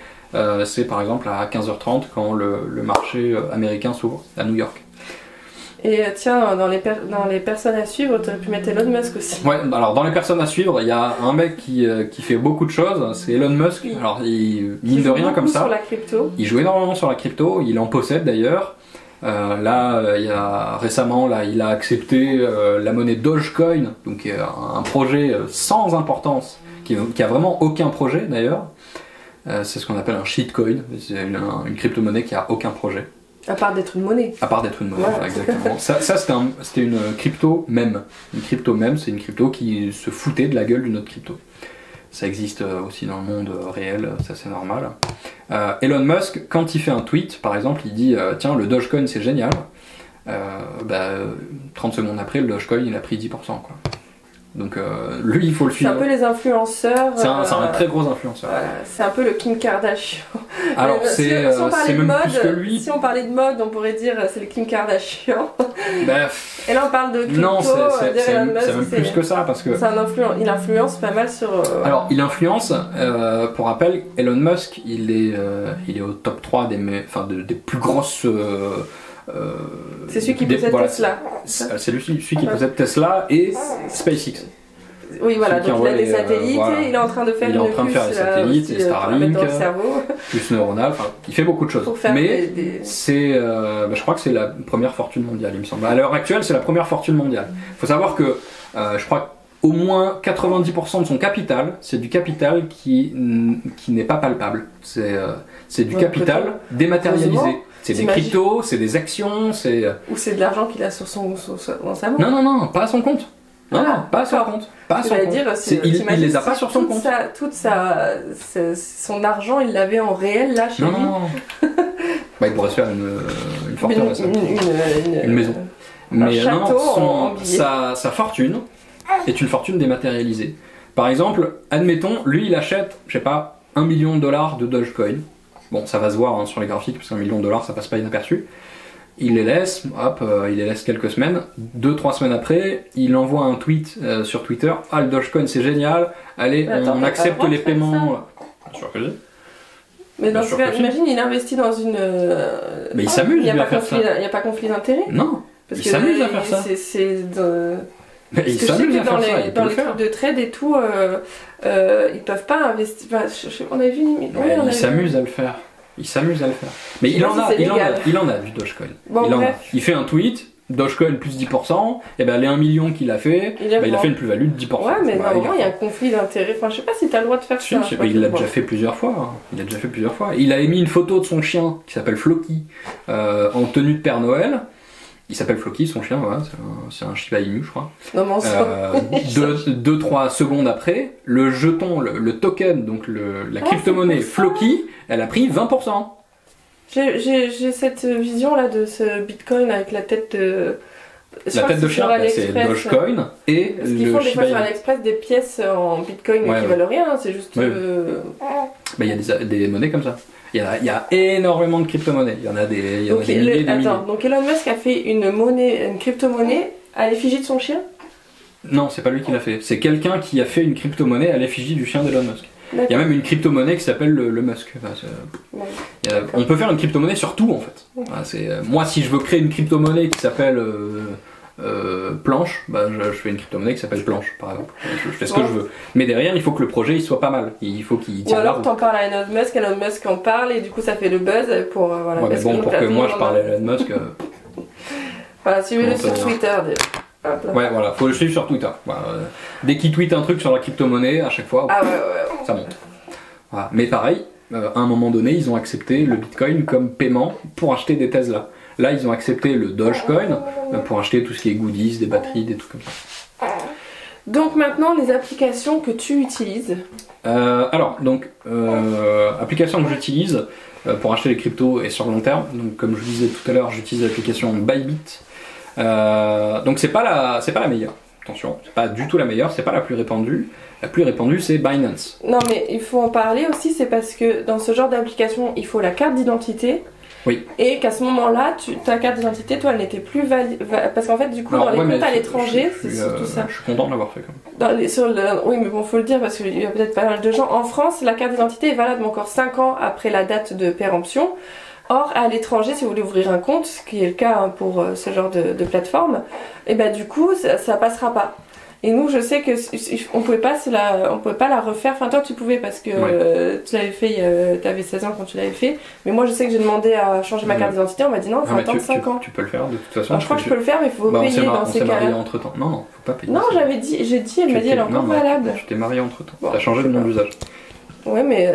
c'est par exemple à 15h30 quand le marché américain s'ouvre à New York. Et tiens, dans les personnes à suivre, tu aurais pu mettre Elon Musk aussi. Ouais, alors dans les personnes à suivre, il y a un mec qui fait beaucoup de choses, c'est Elon Musk. Alors il mine de rien comme ça. Sur la crypto. Il joue énormément sur la crypto, il en possède d'ailleurs. Récemment, il a accepté la monnaie Dogecoin, donc un projet sans importance, qui a vraiment aucun projet d'ailleurs. C'est ce qu'on appelle un shitcoin, c'est une crypto-monnaie qui a aucun projet. À part d'être une monnaie. À part d'être une monnaie, voilà. Exactement. Ça c'était une crypto mème. Une crypto mème, c'est une crypto qui se foutait de la gueule d'une autre crypto. Ça existe aussi dans le monde réel, ça c'est normal. Elon Musk, quand il fait un tweet, par exemple, il dit tiens, le Dogecoin c'est génial. 30 secondes après, le Dogecoin il a pris 10%. Quoi. Donc lui, il faut le suivre. C'est un peu les influenceurs. C'est un très gros influenceur. Voilà, c'est un peu le Kim Kardashian. Alors si on parlait c'est de même mode, plus que lui. Si on parlait de mode, on pourrait dire c'est le Kim Kardashian. Et là on parle de crypto. Non, c'est Elon Musk, même plus que ça parce que. Il influence pas mal sur. Alors il influence. Pour rappel, Elon Musk, il est au top 3 des plus grosses. C'est celui qui possède Tesla. C'est celui qui possède Tesla et SpaceX. Oui, voilà, donc il a des satellites, voilà. Il est en train de faire des satellites, et Starlink, plus neuronal, enfin, il fait beaucoup de choses. Mais c'est, je crois que c'est la première fortune mondiale, il me semble. À l'heure actuelle, c'est la première fortune mondiale. Il faut savoir que je crois qu'au moins 90% de son capital, c'est du capital qui n'est pas palpable. C'est du capital dématérialisé. C'est des cryptos, c'est des actions, c'est... Ou c'est de l'argent qu'il a dans sa main. Non, pas à son compte. Non, pas à son compte. Pas à son compte. Il les a pas sur son compte. Son argent, il l'avait en réel là chez lui. Non. Il pourrait se faire une forteresse. Une maison. Mais non, sa fortune est une fortune dématérialisée. Par exemple, admettons, lui il achète, je sais pas, $1 million de Dogecoin. Bon, ça va se voir sur les graphiques, parce qu'$1 million, ça passe pas inaperçu. Il les laisse, il les laisse quelques semaines. 2-3 semaines après, il envoie un tweet sur Twitter. Ah, le Dogecoin c'est génial, allez, on accepte les paiements. Bien sûr que oui. Mais dans ce cas, j'imagine, il investit dans une. Mais il s'amuse à faire ça. Il n'y a pas conflit d'intérêt. Non, il s'amuse à faire ça. Mais il s'amuse à faire ça. Dans les trucs de trade et tout, ils peuvent pas investir. On a vu. Il s'amuse à le faire. Mais il en a du Dogecoin. Il fait un tweet, Dogecoin plus 10%, et ben les 1 million qu'il a fait, il a fait une plus-value de 10%. Ouais, mais normalement il y a un conflit d'intérêt. Enfin, je sais pas si t'as le droit de faire ça. Il l'a déjà fait plusieurs fois. Il a émis une photo de son chien qui s'appelle Floki en tenue de Père Noël. Il s'appelle Floki, son chien, voilà, c'est un Shiba Inu, je crois. Non, mais 2-3 secondes après, le jeton, le token, donc la crypto-monnaie Floki, elle a pris 20%. J'ai cette vision là de ce Bitcoin avec la tête de. La tête de chien, c'est Dogecoin et parce qu'ils font des fois sur AliExpress des pièces en Bitcoin mais qui valent rien, c'est juste. Il y a des monnaies comme ça. Il y a énormément de crypto-monnaies. Il y en a des milliers. Donc Elon Musk a fait une crypto-monnaie à l'effigie de son chien ? Non, c'est pas lui qui l'a fait. C'est quelqu'un qui a fait une crypto-monnaie à l'effigie du chien d'Elon Musk. Il y a même une crypto-monnaie qui s'appelle le Musk. On peut faire une crypto-monnaie sur tout en fait. Moi, si je veux créer une crypto-monnaie qui s'appelle Planche, je fais une crypto-monnaie qui s'appelle Planche, par exemple. Je fais ce que je veux. Mais derrière, il faut que le projet il soit pas mal. Il faut qu'il tienne. Ou alors t'en parles à Elon Musk en parle et du coup ça fait le buzz pour voilà. Ouais, mais bon, pour que moi je parle à Elon Musk. Voilà, suivez-le sur Twitter. Ouais, voilà, faut le suivre sur Twitter. Dès qu'il tweet un truc sur la crypto-monnaie, à chaque fois, ça monte. Voilà. Mais pareil, à un moment donné, ils ont accepté le Bitcoin comme paiement pour acheter des Tesla. Là, ils ont accepté le Dogecoin pour acheter tout ce qui est goodies, des batteries, des trucs comme ça. Donc maintenant, les applications que tu utilises. Applications que j'utilise pour acheter les cryptos et sur le long terme. Donc, comme je disais tout à l'heure, j'utilise l'application Bybit. Donc c'est pas la meilleure. Attention, c'est pas du tout la meilleure, c'est pas la plus répandue. La plus répandue, c'est Binance. Non, mais il faut en parler aussi, c'est parce que dans ce genre d'application, il faut la carte d'identité. Oui. Et qu'à ce moment-là, ta carte d'identité, toi, elle n'était plus valide. Parce qu'en fait, du coup, dans les comptes à l'étranger, c'est surtout ça. Je suis content de l'avoir fait quand même. Oui, mais bon, faut le dire parce qu'il y a peut-être pas mal de gens. En France, la carte d'identité est valable encore 5 ans après la date de péremption. Or, à l'étranger, si vous voulez ouvrir un compte, ce qui est le cas pour ce genre de plateforme, et ben du coup, ça passera pas. Et nous, je sais que on pouvait pas la refaire. Enfin, toi, tu pouvais parce que tu l'avais fait, tu avais 16 ans quand tu l'avais fait. Mais moi, je sais que j'ai demandé à changer ma carte d'identité. On m'a dit non, il faut attendre 5 ans. Tu peux le faire de toute façon. Alors, je crois que je peux le faire, mais il faut payer dans ces cas-là. On s'est marié entre temps. Non, faut pas payer. Non, j'ai dit, elle m'a dit, elle est encore valable. Tu t'es marié entre temps. Bon, t'as changé de nom d'usage. Ouais, mais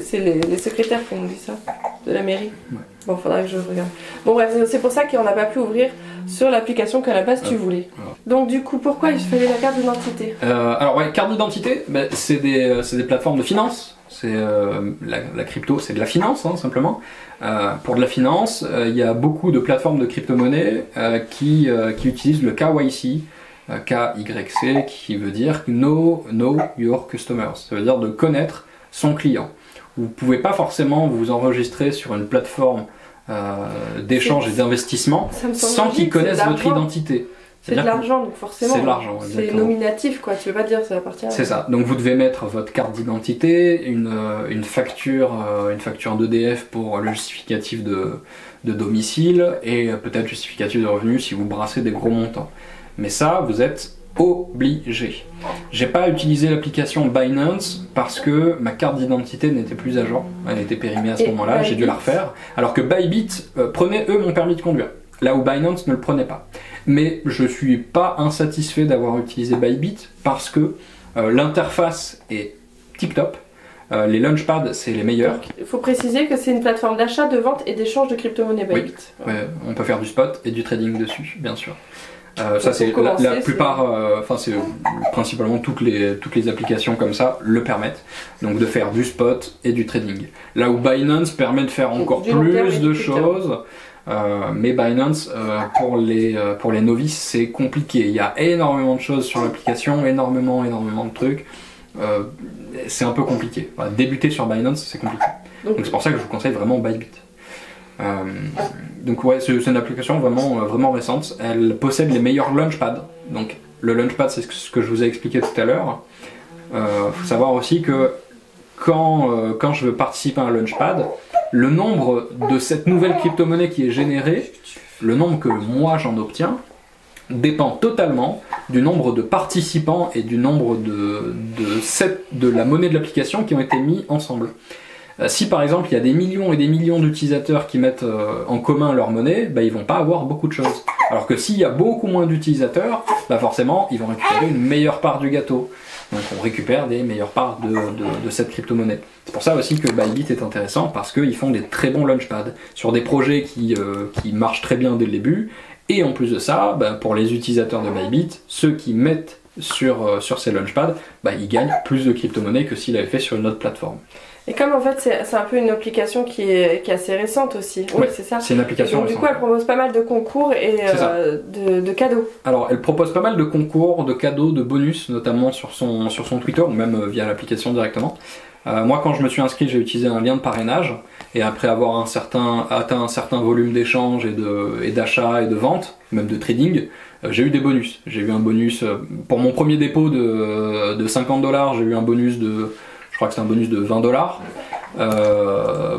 c'est les secrétaires qui ont dit ça, de la mairie. Ouais. Bon, faudra que je regarde. Bon, bref, c'est pour ça qu'on n'a pas pu ouvrir sur l'application qu'à la base tu voulais. Donc, du coup, pourquoi il fallait la carte d'identité? Alors, ouais, carte d'identité, c'est des plateformes de finance. C'est la crypto, c'est de la finance, hein, simplement. Pour de la finance, il y a beaucoup de plateformes de crypto-monnaies qui utilisent le KYC. KYC, qui veut dire Know Your Customers. Ça veut dire de connaître son client. Vous ne pouvez pas forcément vous enregistrer sur une plateforme d'échange et d'investissement sans qu'ils connaissent votre identité. C'est de l'argent, donc forcément. C'est de l'argent, c'est nominatif, quoi. Tu veux pas dire que ça appartient. C'est ça. Donc vous devez mettre votre carte d'identité, une facture d'EDF pour le justificatif de domicile et peut-être justificatif de revenus si vous brassez des gros montants. Mais ça, vous êtes obligé. J'ai pas utilisé l'application Binance parce que ma carte d'identité n'était plus à jour. Elle était périmée à ce moment-là, j'ai dû la refaire. Alors que Bybit prenait eux mon permis de conduire, là où Binance ne le prenait pas. Mais je suis pas insatisfait d'avoir utilisé Bybit parce que l'interface est tip-top. Les Launchpad, c'est les meilleurs. Il faut préciser que c'est une plateforme d'achat, de vente et d'échange de crypto-monnaies Bybit. Oui, ouais, on peut faire du spot et du trading dessus, bien sûr. Ça c'est la plupart, c'est principalement toutes les applications comme ça le permettent, donc de faire du spot et du trading. Là où Binance permet de faire encore plus de choses, mais Binance pour les novices c'est compliqué. Il y a énormément de choses sur l'application, énormément de trucs. C'est un peu compliqué. Voilà, débuter sur Binance c'est compliqué. Donc c'est pour ça que je vous conseille vraiment Bybit. Donc ouais, c'est une application vraiment récente. Elle possède les meilleurs Launchpad. Donc le Launchpad, c'est ce que je vous ai expliqué tout à l'heure. Faut savoir aussi que quand je veux participer à un Launchpad, le nombre de cette nouvelle crypto-monnaie qui est générée, le nombre que moi j'en obtiens, dépend totalement du nombre de participants et du nombre de la monnaie de l'application qui ont été mis ensemble. Si par exemple il y a des millions et des millions d'utilisateurs qui mettent en commun leur monnaie, ils vont pas avoir beaucoup de choses. Alors que s'il y a beaucoup moins d'utilisateurs, forcément ils vont récupérer une meilleure part du gâteau. Donc on récupère des meilleures parts de cette crypto-monnaie. C'est pour ça aussi que Bybit est intéressant parce qu'ils font des très bons launchpads sur des projets qui marchent très bien dès le début. Et en plus de ça, pour les utilisateurs de Bybit, ceux qui mettent sur ces launchpads, ils gagnent plus de crypto-monnaie que s'ils avaient fait sur une autre plateforme. Et comme en fait c'est un peu une application qui est assez récente aussi. Oui, c'est ça. C'est une application récente. Du coup, elle propose pas mal de concours et de cadeaux. Alors, elle propose pas mal de concours, de cadeaux, de bonus, notamment sur son Twitter ou même via l'application directement. Moi, quand je me suis inscrit, j'ai utilisé un lien de parrainage et après avoir atteint un certain volume d'échanges et d'achats et de ventes, même de trading, j'ai eu des bonus. J'ai eu un bonus pour mon premier dépôt de $50, j'ai eu un bonus je crois que c'est un bonus de $20.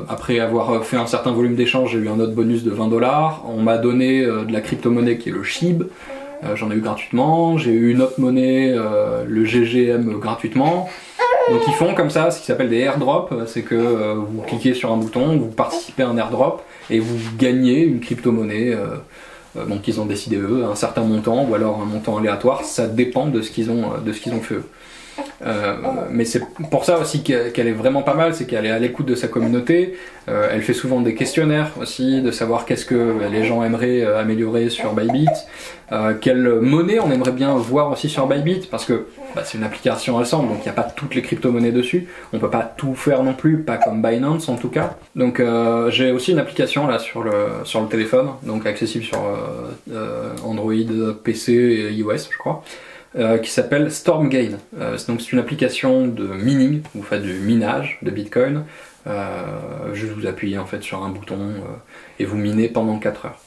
Après avoir fait un certain volume d'échanges, j'ai eu un autre bonus de $20. On m'a donné de la crypto-monnaie qui est le SHIB. J'en ai eu gratuitement. J'ai eu une autre monnaie, le GGM, gratuitement. Donc ils font comme ça ce qui s'appelle des airdrops. C'est que vous cliquez sur un bouton, vous participez à un airdrop et vous gagnez une crypto-monnaie. Donc ils ont décidé eux un certain montant ou alors un montant aléatoire. Ça dépend de ce qu'ils ont fait eux. Mais c'est pour ça aussi qu'elle est vraiment pas mal, c'est qu'elle est à l'écoute de sa communauté. Elle fait souvent des questionnaires aussi, de savoir qu'est-ce que les gens aimeraient améliorer sur Bybit, quelle monnaie on aimerait bien voir aussi sur Bybit, parce que c'est une application ensemble, donc il n'y a pas toutes les crypto-monnaies dessus, on peut pas tout faire non plus, pas comme Binance en tout cas. Donc j'ai aussi une application là sur le téléphone, donc accessible sur Android, PC et iOS je crois, qui s'appelle Stormgain. Donc c'est une application de mining, vous faites du minage de Bitcoin, juste vous appuyez en fait sur un bouton et vous minez pendant 4 heures.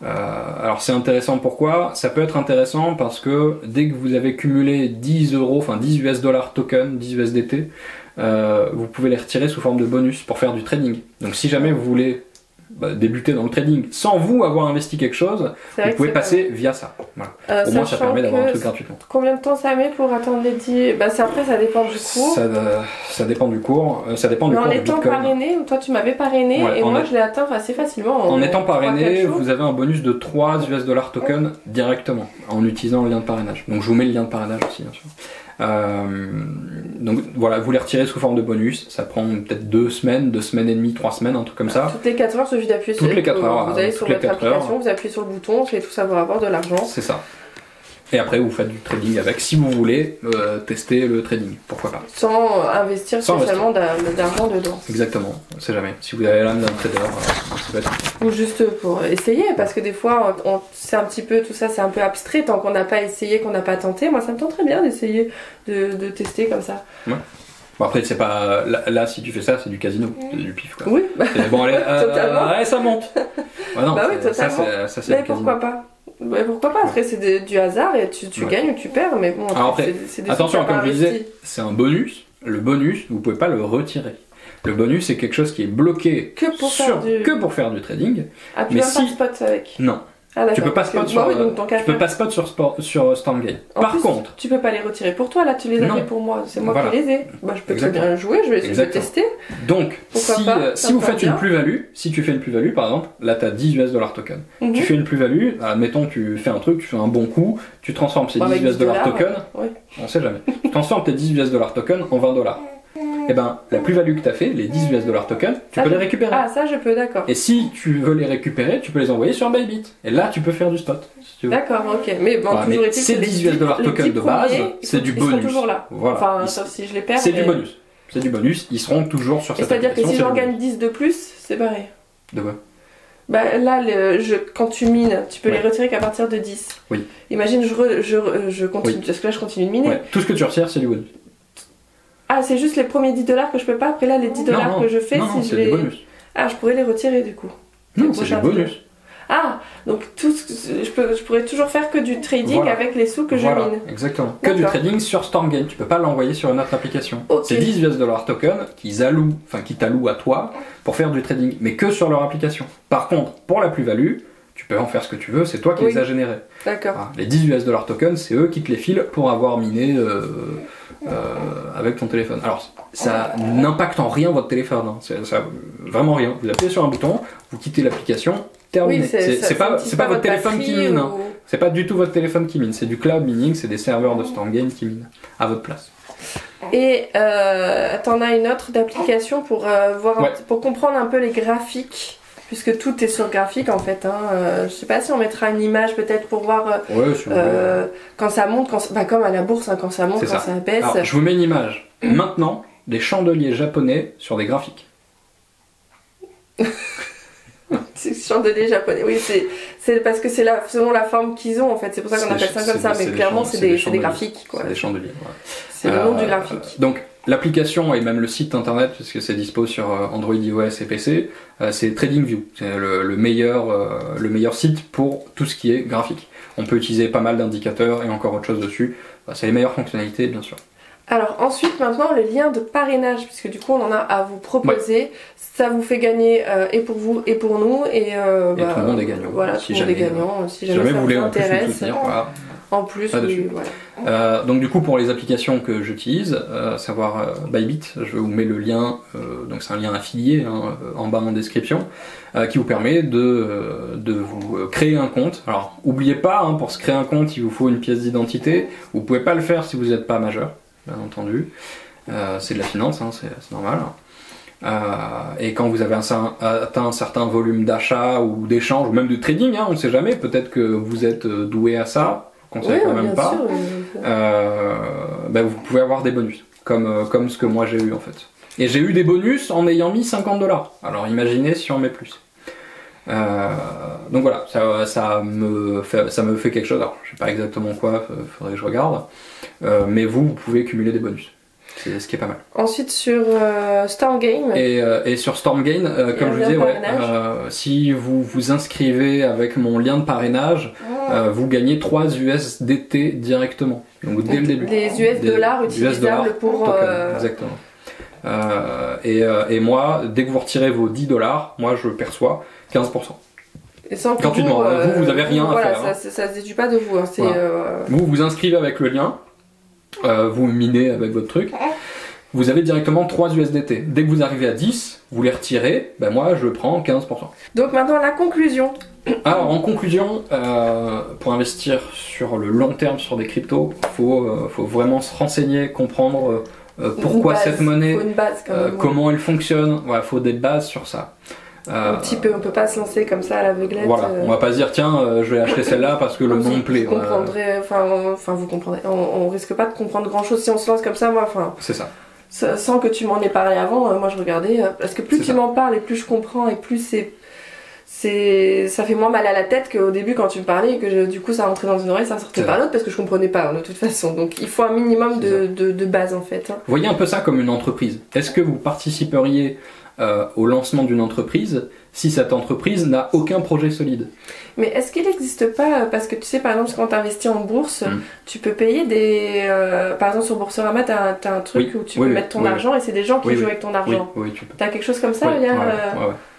Alors c'est intéressant, pourquoi? Ça peut être intéressant parce que dès que vous avez cumulé 10 euros, enfin 10 US dollars token, 10 USDT, vous pouvez les retirer sous forme de bonus pour faire du trading. Donc si jamais vous voulez débuter dans le trading sans vous avoir investi quelque chose, vous pouvez passer via ça. Voilà. Au moins ça permet d'avoir un truc gratuitement. Combien de temps ça met pour attendre les 10... Après ça dépend du cours. Ça dépend du cours. Ça dépend du cours du Bitcoin. En étant parrainé, toi tu m'avais parrainé et moi je l'ai atteint assez facilement. En étant parrainé, vous avez un bonus de 3 US dollars token directement en utilisant le lien de parrainage. Donc je vous mets le lien de parrainage aussi bien sûr. Donc voilà, vous les retirez sous forme de bonus, ça prend peut-être 2 semaines, 2 semaines et demie, 3 semaines, un truc comme ça. Toutes les 4 heures, il suffit d'appuyer sur Toutes les 4 heures, vous allez sur votre application, vous appuyez sur le bouton, c'est tout ça pour avoir de l'argent. C'est ça. Et après vous faites du trading avec, si vous voulez tester le trading, pourquoi pas. Sans investir spécialement d'argent dedans. Exactement, on sait jamais. Si vous avez l'âme d'un trader, ça peut être... Ou juste pour essayer, parce que des fois, c'est un petit peu, tout ça c'est un peu abstrait, tant qu'on n'a pas essayé, qu'on n'a pas tenté. Moi ça me tenterait bien d'essayer de tester comme ça. Ouais. Bon après c'est pas... Là si tu fais ça, c'est du casino, c'est du pif quoi. Oui. Bon allez, totalement. Ça monte. Non, bah oui, totalement. Ça, c'est mais pourquoi pas? Ouais, pourquoi pas? Après c'est du hasard et tu gagnes ou tu perds, mais bon. Alors après, c'est des attention, comme je disais, c'est un bonus. Le bonus, vous pouvez pas le retirer. Le bonus, c'est quelque chose qui est bloqué que pour faire du trading. Ah, tu peux pas spot avec? Non. Ah, tu peux pas spot sur Stormgain. Par contre, tu peux pas les retirer pour toi, là tu les as fait pour moi, c'est moi qui les ai. Je peux très bien jouer, je vais tester. Donc, si vous faites une plus-value, si tu fais une plus-value par exemple, là tu as 10 US dollars token. Tu fais une plus-value, admettons tu fais un truc, tu fais un bon coup, tu transformes ces 10 US dollars token, on sait jamais, tu transformes tes 10 US dollars token en 20 $. Et ben la plus-value que tu as fait, les 10 US dollars tokens, tu peux les récupérer. Ah ça je peux, d'accord. Et si tu veux les récupérer, tu peux les envoyer sur Bybit. Et là tu peux faire du spot. Si tu veux. D'accord, ok. Mais bon, toujours est-il ces 10 US dollars tokens de base, c'est du bonus. Ils seront toujours là. Voilà. Enfin, sauf si je les perds. C'est du bonus. C'est du bonus, ils seront toujours sur cette application. C'est-à-dire que si j'en gagne 10 de plus, c'est pareil. De quoi? Là, quand tu mines, tu peux les retirer qu'à partir de 10. Oui. Imagine, je continue, parce que là je continue de miner. Tout ce que tu retires, c'est du bonus. Ah, c'est juste les premiers 10 $ que je peux pas, après là les 10 $ que je fais, si je les... bonus. Ah, je pourrais les retirer du coup. Non, c'est du bonus. Ah, donc je pourrais toujours faire que du trading avec les sous que je mine. Exactement. Que du trading sur Stormgain, tu peux pas l'envoyer sur une autre application. C'est 10 US dollars token qui t'allouent à toi pour faire du trading, mais que sur leur application. Par contre, pour la plus-value, tu peux en faire ce que tu veux, c'est toi qui les as générés. D'accord. Voilà. Les 10 US dollars tokens, c'est eux qui te les filent pour avoir miné avec ton téléphone. Alors, ça n'impacte en rien votre téléphone, hein. Ça, vraiment rien. Vous appuyez sur un bouton, vous quittez l'application, terminé. C'est pas votre téléphone qui mine. Hein. C'est pas du tout votre téléphone qui mine, c'est du cloud mining, c'est des serveurs de Stormgain qui minent à votre place. Et t'en as une autre d'application pour pour comprendre un peu les graphiques, puisque tout est sur graphique en fait. Je sais pas si on mettra une image peut-être pour voir quand ça monte, comme à la bourse, quand ça monte, quand ça baisse. Alors, je vous mets une image. Maintenant, des chandeliers japonais sur des graphiques. C'est chandelier japonais, oui, c'est parce que c'est selon la forme qu'ils ont en fait, c'est pour ça qu'on appelle ça comme ça, mais clairement c'est des graphiques quoi. C'est des chandeliers, voilà. C'est le nom du graphique. Donc l'application et même le site internet, puisque c'est dispo sur Android, iOS et PC, c'est TradingView, c'est le meilleur site pour tout ce qui est graphique. On peut utiliser pas mal d'indicateurs et encore autre chose dessus, c'est les meilleures fonctionnalités bien sûr. Alors ensuite maintenant le lien de parrainage, puisque du coup on en a à vous proposer, ça vous fait gagner et pour vous et pour nous et tout le monde est gagnant. Voilà, tout le monde est gagnant, si jamais ça vous intéresse. En plus, voilà. Donc du coup pour les applications que j'utilise, savoir Bybit, je vous mets le lien, donc c'est un lien affilié en bas en description, qui vous permet de vous créer un compte. Alors n'oubliez pas, pour se créer un compte il vous faut une pièce d'identité, vous pouvez pas le faire si vous n'êtes pas majeur. bien entendu. C'est de la finance, hein, c'est normal. Et quand vous avez atteint un certain volume d'achat ou d'échange, ou même de trading, hein, on ne sait jamais, peut-être que vous êtes doué à ça, je ne conseille quand même pas, vous pouvez avoir des bonus, comme ce que moi j'ai eu en fait. Et j'ai eu des bonus en ayant mis 50 $. Alors imaginez si on met plus. Donc voilà, ça me fait quelque chose. Alors je sais pas exactement quoi, faudrait que je regarde. Mais vous pouvez cumuler des bonus. C'est ce qui est pas mal. Ensuite sur Stormgain. Et sur Stormgain, comme je vous disais, si vous vous inscrivez avec mon lien de parrainage, vous gagnez 3 USDT directement. Donc dès le début. Les US dollars utilisables pour. Exactement. Et moi, dès que vous retirez vos 10 $, moi je perçois 15%. Et sans que gratuitement, vous avez rien à faire. Ça se déduit pas de vous. Hein, Vous vous inscrivez avec le lien, vous minez avec votre truc, vous avez directement 3 USDT. Dès que vous arrivez à 10, vous les retirez, moi je prends 15%. Donc maintenant la conclusion. Alors en conclusion, pour investir sur le long terme sur des cryptos, faut vraiment se renseigner, comprendre pourquoi cette monnaie, comment elle fonctionne, faut des bases sur ça. Un petit peu, on peut pas se lancer comme ça à l'aveuglette. Voilà, on va pas se dire tiens, je vais acheter celle-là parce que le nom me plaît. Vous comprendrez, vous comprendrez. On risque pas de comprendre grand-chose si on se lance comme ça, C'est ça. Sans que tu m'en aies parlé avant, moi je regardais, parce que plus tu m'en parles et plus je comprends et plus ça fait moins mal à la tête qu'au début quand tu me parlais et que du coup ça rentrait dans une oreille, ça sortait par l'autre parce que je comprenais pas de toute façon. Donc il faut un minimum de base en fait. Hein. Voyez un peu ça comme une entreprise. Est-ce que vous participeriez au lancement d'une entreprise si cette entreprise n'a aucun projet solide? Mais est-ce qu'il n'existe pas, parce que tu sais par exemple quand tu investis en bourse, tu peux payer par exemple sur Boursorama t'as un truc où tu peux mettre ton argent et c'est des gens qui jouent avec ton argent. Oui, tu peux. T'as quelque chose comme ça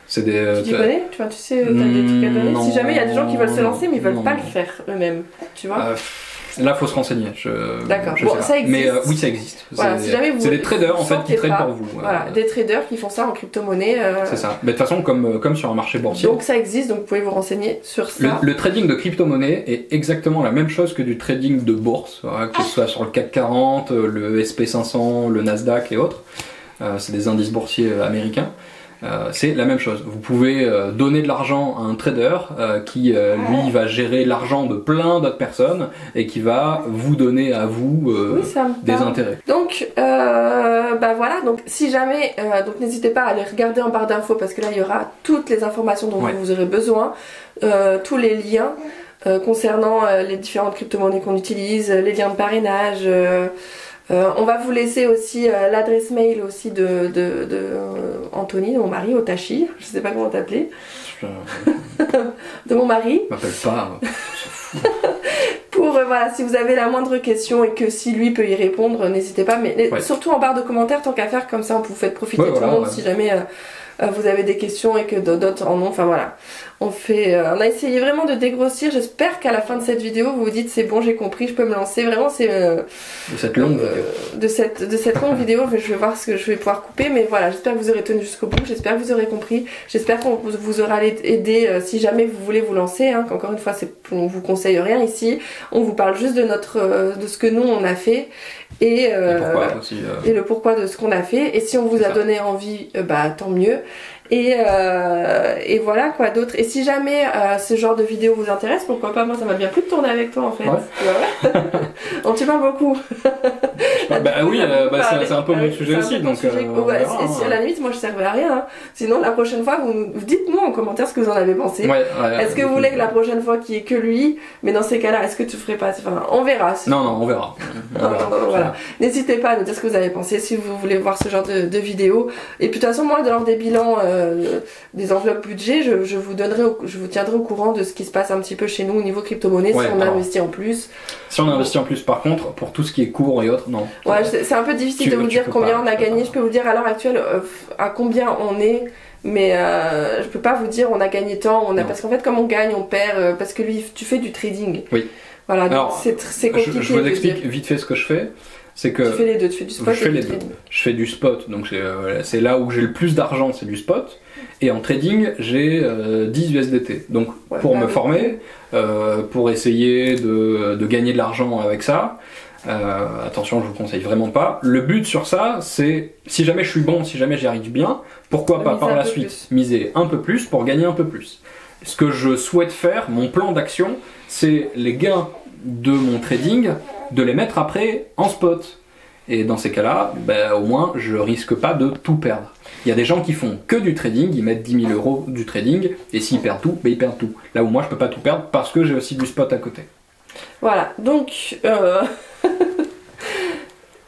C'est des, tu t'y connais? Tu sais, t'as des trucs à donner? Si jamais il y a des gens qui veulent se lancer mais ils veulent pas le faire eux-mêmes, tu vois? Là, faut se renseigner. D'accord. Bon, ça existe. Mais oui, ça existe. Voilà, si jamais c'est des traders en fait qui tradent pour vous. Voilà, des traders qui font ça en crypto-monnaie. C'est ça. Mais de toute façon, comme sur un marché boursier. Donc ça existe, donc vous pouvez vous renseigner sur ça. Le trading de crypto-monnaie est exactement la même chose que du trading de bourse, que ce soit sur le CAC 40, le SP500, le Nasdaq et autres. C'est des indices boursiers américains. C'est la même chose. Vous pouvez donner de l'argent à un trader qui lui va gérer l'argent de plein d'autres personnes et qui va vous donner à vous des intérêts. Donc voilà, donc si jamais donc n'hésitez pas à aller regarder en barre d'infos parce que là il y aura toutes les informations dont vous aurez besoin, tous les liens concernant les différentes crypto-monnaies qu'on utilise, les liens de parrainage. On va vous laisser aussi l'adresse mail aussi de Anthony, de mon mari, Otachi, je sais pas comment t'appeler. De mon mari. M'appelle pas. Pour si vous avez la moindre question et que si lui peut y répondre, n'hésitez pas. Mais surtout en barre de commentaires, tant qu'à faire, comme ça vous faites profiter tout le monde si jamais vous avez des questions et que d'autres en ont. Enfin voilà. On a essayé vraiment de dégrossir. J'espère qu'à la fin de cette vidéo, vous vous dites c'est bon, j'ai compris, je peux me lancer. Vraiment, c'est de cette longue vidéo. De cette longue vidéo, je vais voir ce que je vais pouvoir couper. Mais voilà, j'espère que vous aurez tenu jusqu'au bout. J'espère que vous aurez compris. J'espère qu'on vous aura aidé si jamais vous voulez vous lancer. Hein, qu'encore une fois, on vous conseille rien ici. On vous parle juste de ce que nous on a fait et le pourquoi de ce qu'on a fait. Et si on vous a donné envie, tant mieux. Et voilà quoi d'autre. Et si jamais ce genre de vidéo vous intéresse, pourquoi pas, moi ça m'a bien plu de tourner avec toi en fait. On tu parles beaucoup. C'est un peu mon sujet aussi. Donc, si à la limite moi je servais à rien. Hein. Sinon la prochaine fois vous dites-moi en commentaire ce que vous en avez pensé. Est-ce que vous voulez que la prochaine fois qu'il y ait que lui, mais dans ces cas-là est-ce que tu ferais pas, on verra. Non on verra. Voilà. N'hésitez pas à nous dire ce que vous avez pensé si vous voulez voir ce genre de vidéo. Et puis de toute façon moi lors des bilans des enveloppes budget, je vous tiendrai au courant de ce qui se passe un petit peu chez nous au niveau crypto-monnaie si on investit en plus. Si on investit en plus, par contre, pour tout ce qui est cours et autres, non. Ouais, c'est un peu difficile de vous dire combien on a gagné. Je peux vous dire à l'heure actuelle à combien on est, mais je peux pas vous dire on a gagné tant, parce qu'en fait comme on gagne, on perd, parce que lui, tu fais du trading. Oui. Voilà, donc c'est compliqué. Je vous explique vite fait ce que je fais. C'est que tu fais les deux, tu fais du spot et du trading. Je fais du spot, donc c'est là où j'ai le plus d'argent, c'est du spot. Et en trading, j'ai 10 USDT. Donc pour me former, pour essayer de gagner de l'argent avec ça, Attention, je vous conseille vraiment pas. Le but sur ça, c'est si jamais je suis bon, si jamais j'y arrive bien, pourquoi pas par la suite miser un peu plus pour gagner un peu plus. Ce que je souhaite faire, mon plan d'action, c'est les gains de mon trading, de les mettre après en spot. Et dans ces cas-là, au moins, je risque pas de tout perdre. Il y a des gens qui font que du trading, ils mettent 10 000 euros du trading, et s'ils perdent tout, ils perdent tout. Là où moi, je peux pas tout perdre parce que j'ai aussi du spot à côté. Voilà, donc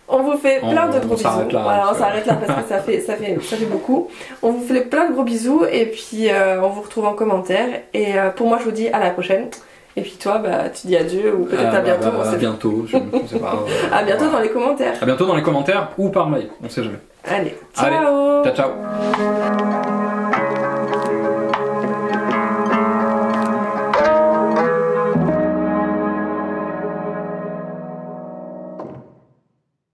on vous fait plein de gros bisous. Voilà, on s'arrête là parce que ça fait beaucoup. On vous fait plein de gros bisous et puis on vous retrouve en commentaire. Et pour moi, je vous dis à la prochaine. Et puis toi, tu dis adieu ou peut-être à bientôt. À bientôt, je ne sais pas. À bientôt dans les commentaires. À bientôt dans les commentaires ou par mail, on sait jamais. Allez, ciao. Allez, ciao.